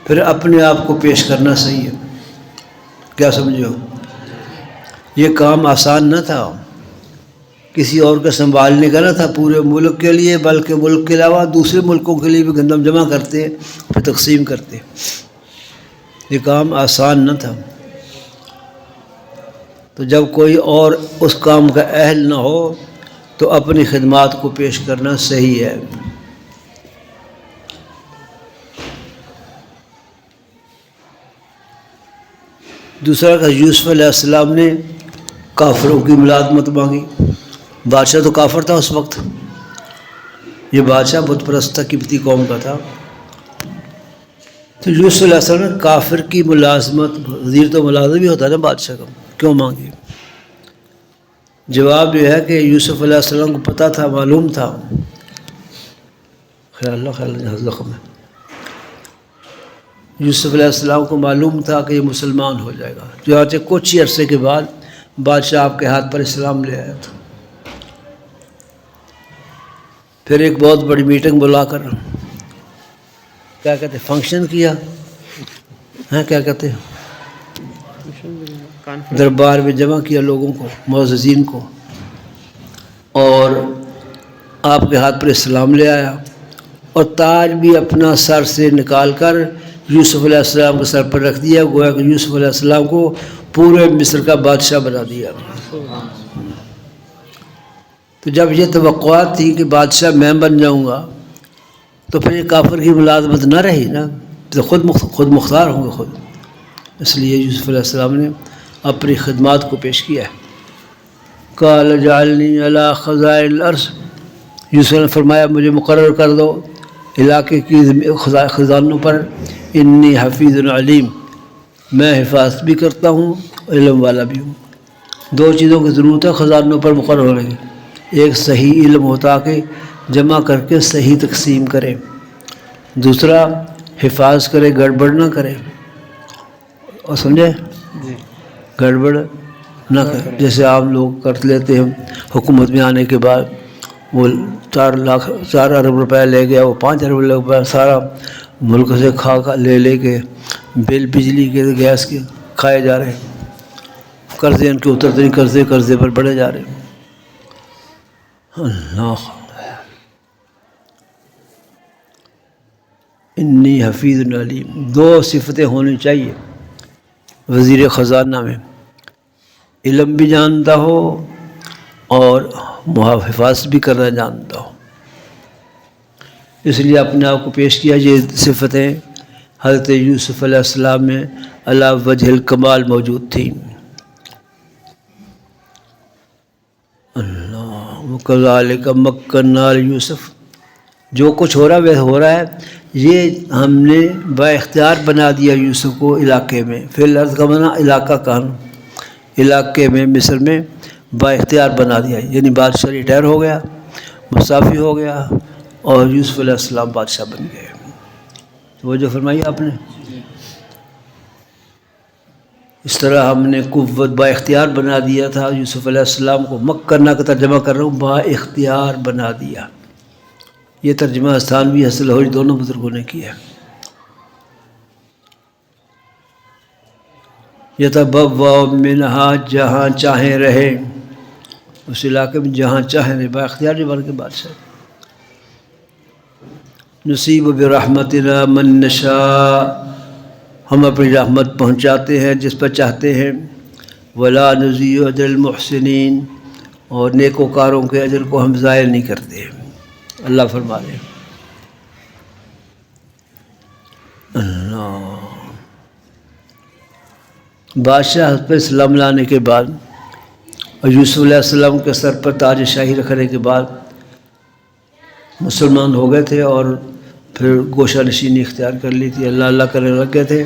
پھر اپنے آپ کو پیش کرنا صحیح ہے۔ کیا سمجھو؟ یہ کام آسان نہ تھا، کسی اور کا سنبھالنے کا نہ تھا پورے ملک کے لیے، بلکہ ملک کے علاوہ دوسرے ملکوں کے لیے بھی گندم جمع کرتے پھر تقسیم کرتے۔ یہ کام آسان نہ تھا۔ تو جب کوئی اور اس کام کا اہل نہ ہو تو اپنی خدمات کو پیش کرنا صحیح ہے۔ دوسرا کہ یوسف علیہ السلام نے کافروں کی ملازمت مانگی۔ بادشاہ تو کافر تھا اس وقت، یہ بادشاہ بت پرست تھا، قبطی قوم کا تھا۔ تو یوسف علیہ السلام نے کافر کی ملازمت، وزیر تو ملازم بھی ہوتا ہے نا بادشاہ کا، کیوں مانگی؟ جواب یہ ہے کہ یوسف علیہ السلام کو پتہ تھا، معلوم تھا، خیال زخم ہے، یوسف علیہ السلام کو معلوم تھا کہ یہ مسلمان ہو جائے گا، چنانچہ کچھ ہی عرصے کے بعد بادشاہ آپ کے ہاتھ پر اسلام لے آیا تھا۔ پھر ایک بہت بڑی میٹنگ بلا کر کیا کہتے فنکشن کیا ہیں، کیا کہتے ہیں، دربار میں جمع کیا لوگوں کو، معززین کو، اور آپ کے ہاتھ پر اسلام لے آیا، اور تاج بھی اپنا سر سے نکال کر یوسف علیہ السلام کے سر پر رکھ دیا، گویا کہ یوسف علیہ السلام کو پورے مصر کا بادشاہ بنا دیا۔ تو جب یہ توقعات تھی کہ بادشاہ میں بن جاؤں گا تو پھر یہ کافر کی ملازمت نہ رہی نا، تو خود مختار ہوں گے خود، اس لیے یوسف علیہ السلام نے اپنی خدمات کو پیش کیا ہے۔ قال اجعلنی علی خزائن الارض، یوسف نے فرمایا مجھے مقرر کر دو علاقے کی خزانوں پر، انی حفیظ علیم، میں حفاظت بھی کرتا ہوں، علم والا بھی ہوں۔ دو چیزوں کی ضرورت ہے خزانوں پر مقرر ہونے کی، ایک صحیح علم ہوتا کہ جمع کر کے صحیح تقسیم کرے، دوسرا حفاظ کرے، گڑبڑ نہ کرے، اور سمجھے گڑبڑ نہ کرے، جیسے عام لوگ کر لیتے ہیں، حکومت میں آنے کے بعد وہ 4 ارب روپے لے گیا، وہ 5 ارب روپے سارا ملک سے کھا لے کے بل بجلی کے گیس کے کھائے جا رہے ہیں، قرضے ان کے اترتے نہیں، قرضے پر بڑھے جا رہے ہیں۔ اللہ، انی حفیظ علیم، 2 صفتیں ہونی چاہیے وزیر خزانہ میں، علم بھی جانتا ہو اور حفاظت بھی کرنا جانتا ہو۔ اس لیے اپنے آپ کو پیش کیا، یہ صفتیں حضرت یوسف علیہ السلام میں علی وجہ الکمال موجود تھیں۔ اللہ، وَكَذَلِكَ مَكَّنَّا لِيُوسُفَ، جو کچھ ہو رہا ہے یہ ہم نے با اختیار بنا دیا یوسف کو علاقے میں، فی الارض کا معنی علاقہ کان، علاقے میں مصر میں با اختیار بنا دیا، یعنی بادشاہ ریٹائر ہو گیا، مستعفی ہو گیا، اور یوسف علیہ السلام بادشاہ بن گئے۔ تو وہ جو فرمائی آپ نے، اس طرح ہم نے قوت با اختیار بنا دیا تھا یوسف علیہ السلام کو، مکنا کا ترجمہ کر رہا ہوں، با اختیار بنا دیا، یہ ترجمہ استھانوی حسن لاہوری دونوں بزرگوں نے کیا ہے۔ یتبوأ منہا، جہاں چاہیں رہے، اس علاقے میں جہاں چاہیں رہے، با اختیار جو بن کے بادشاہ۔ نصیب برحمتنا من نشاء، ہم اپنی رحمت پہنچاتے ہیں جس پر چاہتے ہیں، ولا نضیع اجر المحسنین، اور نیکوکاروں کے اجر کو ہم ضائع نہیں کرتے، اللہ فرما رہے ہیں۔ اللہ، بادشاہ پر اسلام لانے کے بعد اور یوسف علیہ السلام کے سر پر تاج شاہی رکھنے کے بعد مسلمان ہو گئے تھے، اور پھر گوشہ نشینی اختیار کر لی تھی، اللہ اللہ کرنے لگ گئے تھے،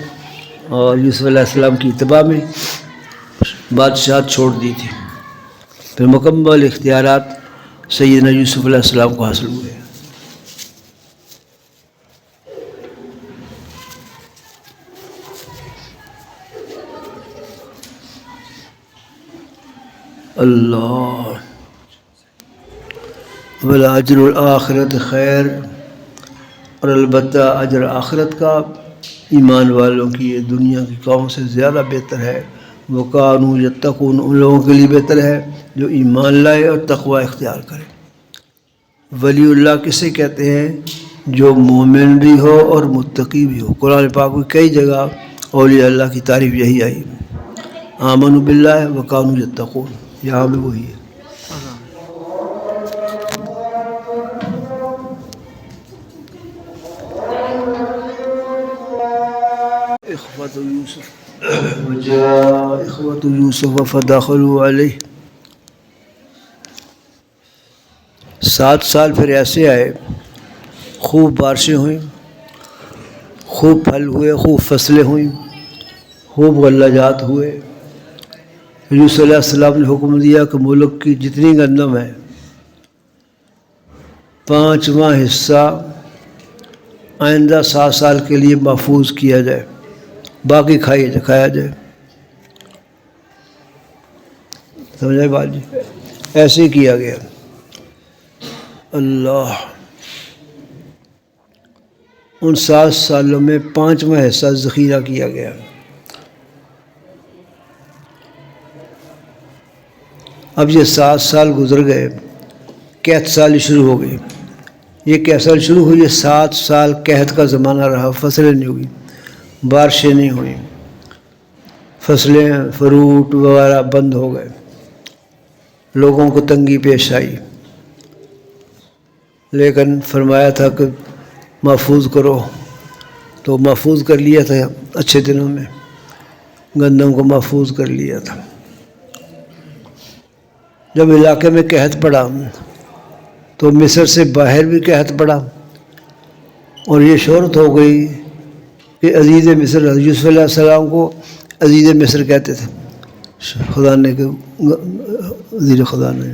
اور یوسف علیہ السلام کی اتباع میں بادشاہت چھوڑ دی تھی۔ پھر مکمل اختیارات سیدنا یوسف علیہ السلام کو حاصل ہوئے. اللہ وَلَأَجْرُ الْآخِرَةِ خیر، اور البتہ اجر آخرت کا ایمان والوں کی یہ دنیا کی قوم سے زیادہ بہتر ہے. وَكَانُوا يَتَّقُونَ، ان لوگوں کے لیے بہتر ہے جو ایمان لائے اور تقوی اختیار کرے. ولی اللہ کسے کہتے ہیں؟ جو مومن بھی ہو اور متقی بھی ہو. قرآن پاک میں کئی جگہ اولیاء اللہ کی تعریف یہی آئی. آمنوا باللہ وَكَانُوا يَتَّقُونَ، یہاں بھی وہی ہے. اخوة یوسف وجاء اخوة یوسف فدخلوا علیہ. 7 سال پھر ایسے آئے، خوب بارشیں ہوئیں، خوب پھل ہوئے، خوب فصلیں ہوئیں، خوب غلہ جات ہوئے. یوسف علیہ السلام نے حکم دیا کہ ملک کی جتنی گندم ہے 5واں حصہ آئندہ 7 سال کے لیے محفوظ کیا جائے، باقی کھایا جائے. سمجھے بات جی؟ ایسے ہی کیا گیا. اللہ، ان 7 سالوں میں 5واں حصہ ذخیرہ کیا گیا. اب یہ 7 سال گزر گئے، قحط سالی شروع ہو گئی. یہ قحط سال شروع ہوئی، یہ 7 سال قحط کا زمانہ رہا. فصلیں نہیں ہوئی، بارشیں نہیں ہوئیں، فصلیں فروٹ وغیرہ بند ہو گئے، لوگوں کو تنگی پیش آئی. لیکن فرمایا تھا کہ محفوظ کرو، تو محفوظ کر لیا تھا. اچھے دنوں میں گندم کو محفوظ کر لیا تھا. جب علاقے میں قحط پڑا تو مصر سے باہر بھی قحط پڑا، اور یہ شہرت ہو گئی کہ عزیز مصر، یوسف علیہ السلام کو عزیز مصر کہتے تھے. خدا نے کہ وزیر خدا نے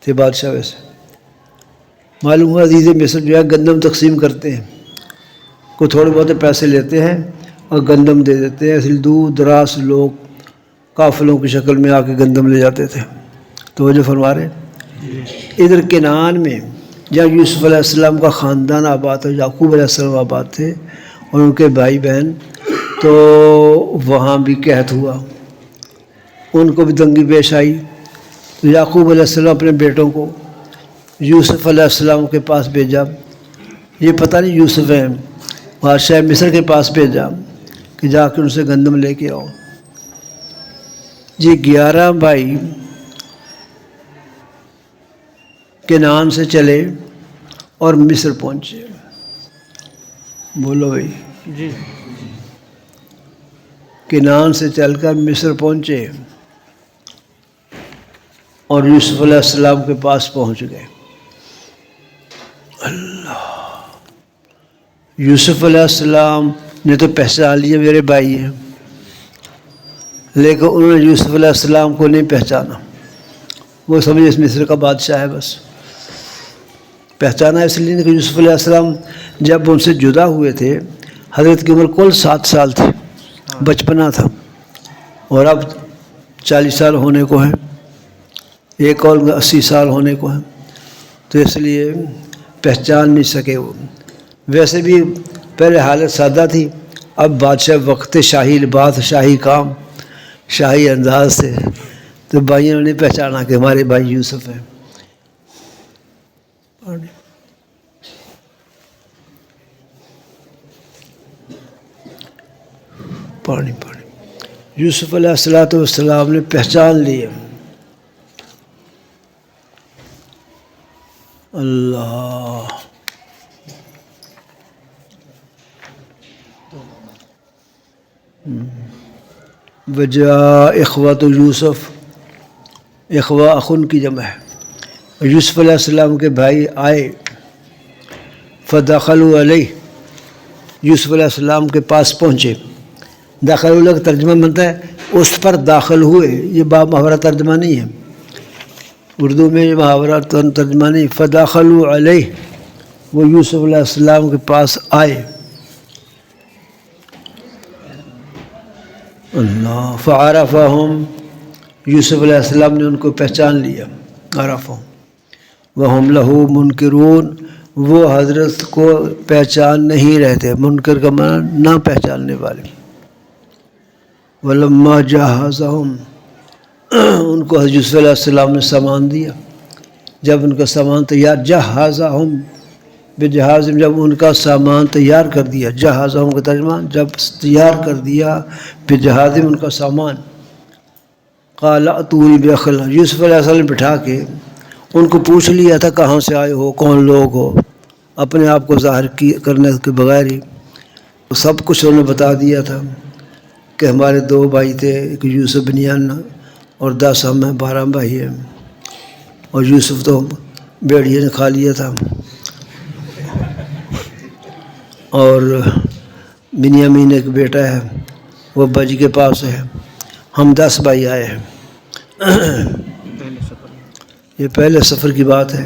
تھے بادشاہ. ویسے معلوم ہوا عزیز مصر جو ہے گندم تقسیم کرتے ہیں، کوئی تھوڑے بہت پیسے لیتے ہیں اور گندم دے دیتے ہیں. اس لیے دور دراز لوگ قافلوں کی شکل میں آ کے گندم لے جاتے تھے. توجہ فرما رہے ہیں. ادھر کنعان میں جہاں یوسف علیہ السلام کا خاندان آباد تھا، یعقوب علیہ السلام آباد تھے اور ان کے بھائی بہن، تو وہاں بھی قحط ہوا، ان کو بھی تنگی پیش آئی. یعقوب علیہ السلام اپنے بیٹوں کو یوسف علیہ السلام کے پاس بھیجا. یہ پتہ نہیں یوسف ہیں، بادشاہ مصر کے پاس بھیجا کہ جا کے ان سے گندم لے کے آؤ. یہ 11 بھائی کنعان سے چلے اور مصر پہنچے. بولو بھائی جی. کنعان سے چل کر مصر پہنچے اور یوسف علیہ السلام کے پاس پہنچ گئے. اللہ، یوسف علیہ السلام نے تو پہچان لیا میرے بھائی ہیں، لیکن انہوں نے یوسف علیہ السلام کو نہیں پہچانا. وہ سمجھے اس مصر کا بادشاہ ہے. بس پہچانا اس لیے نہیں کہ یوسف علیہ السلام جب ان سے جدا ہوئے تھے حضرت کی عمر کل 7 سال تھی، بچپنا تھا، اور اب 40 سال ہونے کو ہے، ایک اور 80 سال ہونے کو ہے. تو اس لیے پہچان نہیں سکے وہ. ویسے بھی پہلے حالت سادہ تھی، اب بادشاہ وقت شاہی لباس، شاہی کام، شاہی انداز سے، تو بھائیوں نے پہچانا کہ ہمارے بھائی یوسف ہیں. پانی یوسف علیہ السلام نے پہچان لیا. اللہ، وجاء اخوۃ یوسف، اخوا اخن کی جمع ہے. یوسف علیہ السلام کے بھائی آئے، فدخلوا علیہ، یوسف علیہ السلام کے پاس پہنچے. داخل علیہ کا ترجمہ بنتا ہے اس پر داخل ہوئے. یہ باب محاورہ ترجمہ نہیں ہے، اردو میں محاورہ ترجمہ نہیں، فداخلوا علیہ، وہ یوسف علیہ السلام کے پاس آئے، اللہ فعرفہم، یوسف علیہ السلام نے ان کو پہچان لیا، عرفہم وہم لہو منکرون، وہ حضرت کو پہچان نہیں رہتے، منکر کا معنی نہ پہچاننے والے، ولما جہزہم، ان کو حضرت یوسف علیہ السلام نے سامان دیا، جب ان کا سامان تیار، جہزہم بجہاز، جب ان کا سامان تیار کر دیا، جہزہم کا ترجمہ جب تیار کر دیا، بجہاز ان کا سامان، قال اتونی باخ، یوسف علیہ السلام بٹھا کے ان کو پوچھ لیا تھا کہاں سے آئے ہو، کون لوگ ہو، اپنے آپ کو ظاہر کرنے کے بغیر ہی سب کچھ انہوں نے بتا دیا تھا کہ ہمارے 2 بھائی تھے، ایک یوسف بنیان اور 10 ہم ہیں، 12 بھائی ہیں، اور یوسف تو بیڑیے نے کھا لیا تھا، اور بنیامین ایک بیٹا ہے وہ بج کے پاس ہے، ہم 10 بھائی آئے ہیں۔ یہ پہلے سفر کی بات ہے،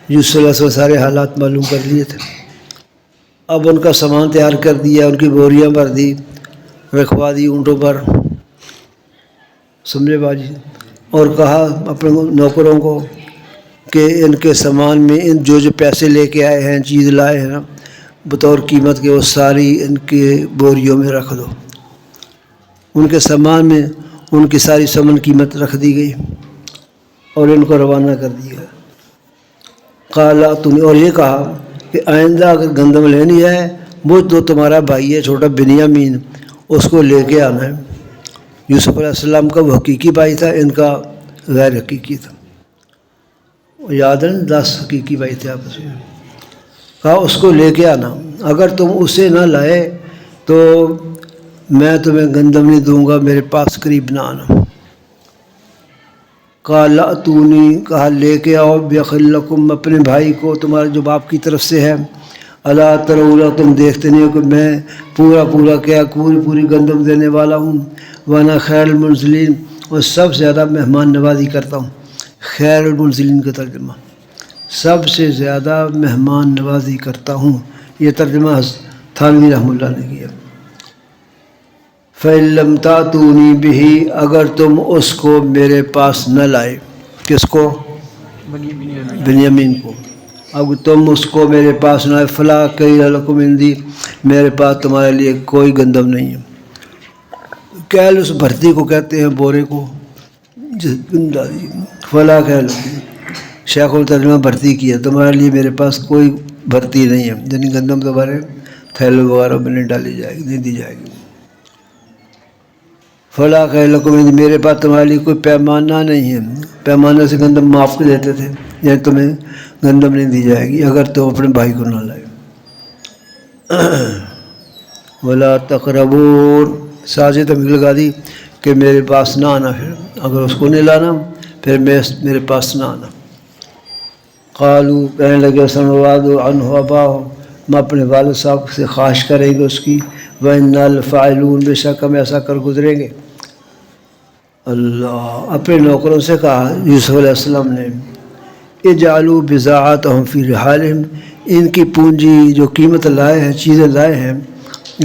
یوسف علیہ السلام سارے حالات معلوم کر لیے تھے، اب ان کا سامان تیار کر دیا، ان کی بوریاں بھر دی، رکھوا دی اونٹوں پر، سمجھے باجی، اور کہا اپنے نوکروں کو کہ ان کے سامان میں ان جو پیسے لے کے آئے ہیں، چیز لائے ہیں نا بطور قیمت کے، وہ ساری ان کے بوریوں میں رکھ دو، ان کے سامان میں ان کی ساری ثمن قیمت رکھ دی گئی اور ان کو روانہ کر دیا۔ قالا تم، اور یہ کہا کہ آئندہ اگر گندم لینی ہے، وہ تو تمہارا بھائی ہے چھوٹا بنیامین، اس کو لے کے آنا ہے۔ یوسف علیہ السلام کا وہ حقیقی بھائی تھا، ان کا غیر حقیقی تھا، یاد ہے 10 حقیقی بھائی تھے آپس میں، کہا اس کو لے کے آنا، اگر تم اسے نہ لائے تو میں تمہیں گندم نہیں دوں گا، میرے پاس قریب نہ آنا۔ قال اتونی، کہا لے کے آؤ، بأخ لکم، اپنے بھائی کو تمہارے جو باپ کی طرف سے ہے، الا ترون، تم دیکھتے نہیں ہو کہ میں پورا کیا پوری گندم دینے والا ہوں، وانا خیر المنزلین، اور سب سے زیادہ مہمان نوازی کرتا ہوں، خیر المنزلین کا ترجمہ سب سے زیادہ مہمان نوازی کرتا ہوں، یہ ترجمہ تھانوی رحمہ اللہ نے کیا۔ فَإِن لَّمْ تَأْتُونِي بِهِ، اگر تم اس کو میرے پاس نہ لائے، کس کو؟ بنیامین کو، اب تم اس کو میرے پاس نہ آئے، فَلَا كَيْلَ لَكُمْ عِندِي، میرے پاس تمہارے لیے کوئی گندم نہیں ہے۔ کیل اس بھرتی کو کہتے ہیں، بورے کو، فَلَا كَيْلَ لَكُمْ، شیخ الترجمہ بھرتی کیا، تمہارے لیے میرے پاس کوئی بھرتی نہیں ہے، یعنی گندم تمہارے تھیلے وغیرہ میں نہیں ڈالی جائے گی، نہیں دی جائے گی۔ فلا کہ لکم، میرے پاس تمہارے لیے کوئی پیمانہ نہیں ہے، پیمانہ سے گندم معاف کر دیتے تھے، یعنی تمہیں گندم نہیں دی جائے گی اگر تم اپنے بھائی کو نہ لائے۔ ولا تقربون، سازی تمیز لگا دی کہ میرے پاس نہ آنا، پھر اگر اس کو نہیں لانا پھر میرے پاس نہ آنا۔ قالوا، کہنے لگے سنواد عنہ اباہ، ہم اپنے والد صاحب سے خواہش کریں گے اس کی، وَإِنَّا لَفَاعِلُونَ، بے شک ہم ایسا کر گزریں گے۔ اللہ، اپنے نوکروں سے کہا یوسف علیہ السلام نے، اجعلوا بضاعتهم فی رحالہم، ان کی پونجی جو قیمت لائے ہیں، چیزیں لائے ہیں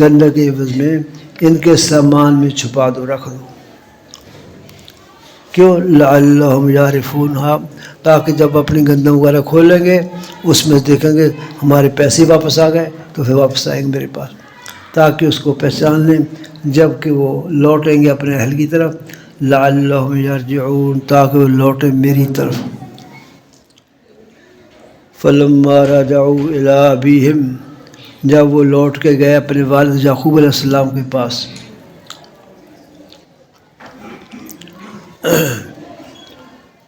گندم کے عوض میں، ان کے سامان میں چھپا دو، رکھ دو، کیوں؟ لعلہم یعرفونہا، تاکہ جب اپنی گندم وغیرہ کھولیں گے اس میں دیکھیں گے ہمارے پیسے واپس آ گئے تو پھر واپس آئیں گے میرے پاس، تاکہ اس کو پہچان لیں جب کہ وہ لوٹیں گے اپنے اہل کی طرف، لعلہم یرجعون، تاکہ وہ لوٹیں میری طرف۔ فلما رجعوا الی ابیہم، جب وہ لوٹ کے گئے اپنے والد یعقوب علیہ السلام کے پاس،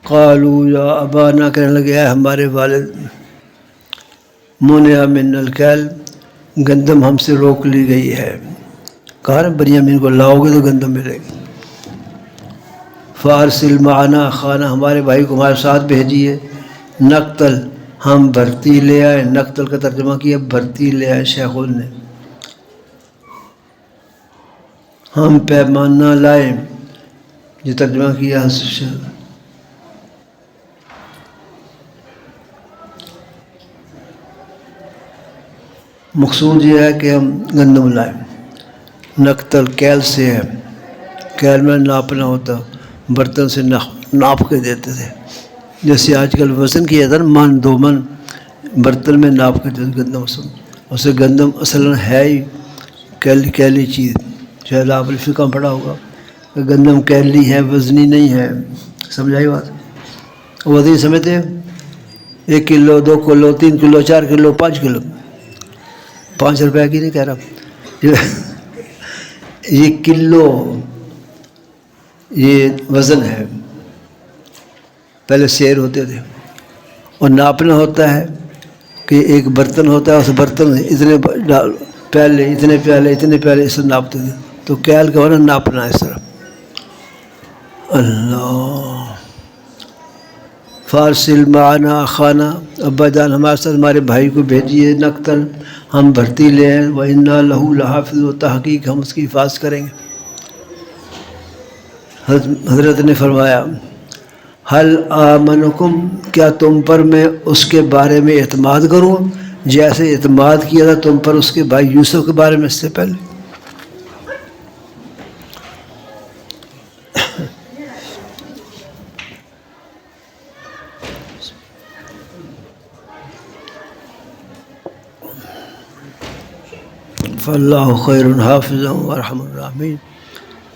قالوا یا ابانا، کہنے لگے اے ہمارے والد، منع منا الکیل، گندم ہم سے روک لی گئی ہے، کہا نا بنیامین کو لاؤ گے تو گندم ملے گی، فارسل معنا اخانا، ہمارے بھائی کو ہمارے ساتھ بھیجیے، نقتل، ہم بھرتی لے آئے، نقتل کا ترجمہ کیا بھرتی لے آئے شیخ نے، ہم پیمانہ لائے، یہ ترجمہ کیا مقصود یہ ہے کہ ہم گندم لائیں. نقتل کیل سے ہے، کیل میں ناپنا ہوتا، برتن سے ناپ کے دیتے تھے. جیسے آج کل وزن کیا جاتا ہے نا، من 2 من برتن میں ناپ کے دیتے گندم. اسے گندم اصلاً ہے ہی کیلی چیز. شاید آپ نے فقہ پڑھا ہوگا کہ گندم کیلی ہے، وزنی نہیں ہے. سمجھائی بات؟ وزنی سمجھتے ہیں 1 کلو 2 کلو 3 کلو 4 کلو 5 کلو. 5 روپے کی نہیں کہہ رہا، یہ کلو، یہ وزن ہے. پہلے سیر ہوتے تھے اور ناپنا ہوتا ہے کہ ایک برتن ہوتا ہے، اس برتن اتنے پیالے اتنے پیالے اتنے پیالے اس سے ناپتے تھے. تو کیل کا ہونا ناپنا اس طرح. اللہ فارسل معنا خانہ، ابا جان ہمارے ساتھ ہمارے بھائی کو بھیجیے نقتل، ہم بھرتی لے ہیں. وَإِنَّا لَهُ لَحَافِظُونَ، و تحقیق ہم اس کی حفاظت کریں گے. حضرت نے فرمایا حل آمنکم، کیا تم پر میں اس کے بارے میں اعتماد کروں جیسے اعتماد کیا تھا تم پر اس کے بھائی یوسف کے بارے میں اس سے پہلے. فاللہ خیر حافظا وارحم الراحمین.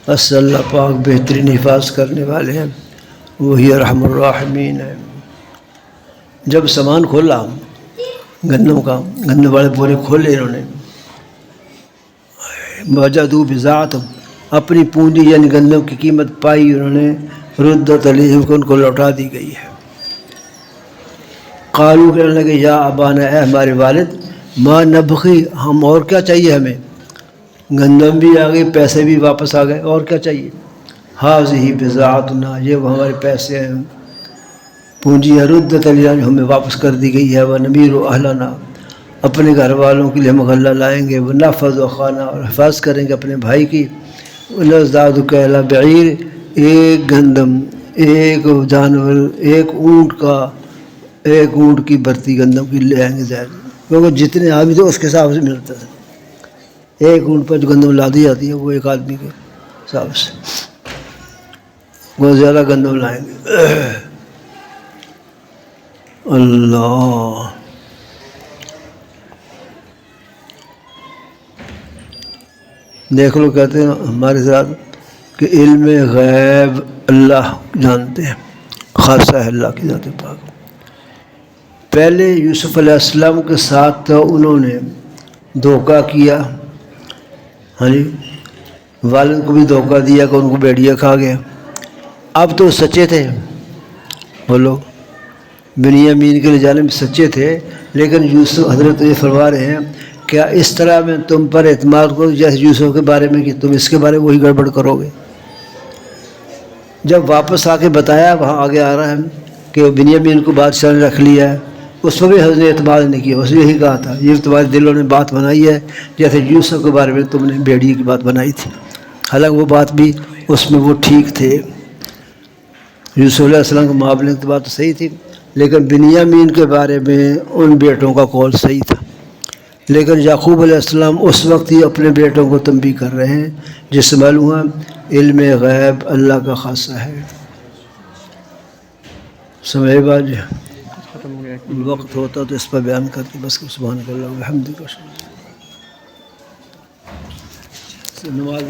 بس اللہ پاک بہترین حفاظت کرنے والے ہیں، وہی ارحم الراحمین ہے. جب سامان کھولا گندم کا، گندم والے پورے کھولے انہوں نے، وجدوا بضاعۃ، اپنی پونجی یعنی گندم کی قیمت پائی انہوں نے. ردت علیہم، ان کو لوٹا دی گئی ہے. قالوا، کہنے لگے یا ابانا، اے ہمارے والد، ما نبغی، ہم اور کیا چاہیے ہمیں، گندم بھی آ گئی پیسے بھی واپس آ گئے، اور کیا چاہیے. ھذہ بضاعتنا، یہ وہ ہمارے پیسے ہیں، پونجی ہے. ردت علیہم، ہمیں واپس کر دی گئی ہے. ونمیر اہلنا، اپنے گھر والوں کے لیے ہم غلہ لائیں گے. ونحفظ خانہ، اور حفاظت کریں گے اپنے بھائی کی. ونزداد کیل بعیر، ایک گندم، ایک جانور، ایک اونٹ کی برتی گندم کی لے آئیں گے زائد، کیونکہ جتنے آدمی تھے اس کے حساب سے ملتا تھا. ایک اونٹ پر جو گندم لادی جاتی ہے وہ ایک آدمی کے حساب سے، وہ زیادہ گندم لائیں گے. اللہ دیکھ لو، کہتے ہیں ہمارے ساتھ کہ علم غیب اللہ جانتے ہیں، خاصہ ہے اللہ کی ذات پاک. پہلے یوسف علیہ السلام کے ساتھ تو انہوں نے دھوکہ کیا، ہاں جی، والد کو بھی دھوکہ دیا کہ ان کو بھیڑیا کھا گیا. اب تو سچے تھے وہ لوگ، بنیامین کے لے جانے میں سچے تھے. لیکن یوسف، حضرت یہ فرما رہے ہیں کیا اس طرح میں تم پر اعتماد کرو جیسے یوسف کے بارے میں کہ تم اس کے بارے میں وہی گڑبڑ کرو گے. جب واپس آ کے بتایا، وہاں آگے آ رہا ہے کہ بنیامین کو بادشاہ نے رکھ لیا ہے، اس پر بھی حضرت نے اعتماد نہیں کیا. اس نے یہی کہا تھا یہ تمہارے دلوں نے بات بنائی ہے جیسے یوسف کے بارے میں تم نے بھیڑیے کی بات بنائی تھی. حالانکہ وہ بات بھی اس میں وہ ٹھیک تھے، یوسف علیہ السلام کے معاملے کی بات تو صحیح تھی، لیکن بنیامین کے بارے میں ان بیٹوں کا قول صحیح تھا. لیکن یعقوب علیہ السلام اس وقت ہی اپنے بیٹوں کو تنبیہ کر رہے ہیں، جس سے معلوم ہوا علم غیب اللہ کا خاصہ ہے. سمجھے بات جی؟ ختم ہو گیا. وقت ہوتا تو اس پر بیان کرتے، بس سبحانک اللہم و بحمدک. نماز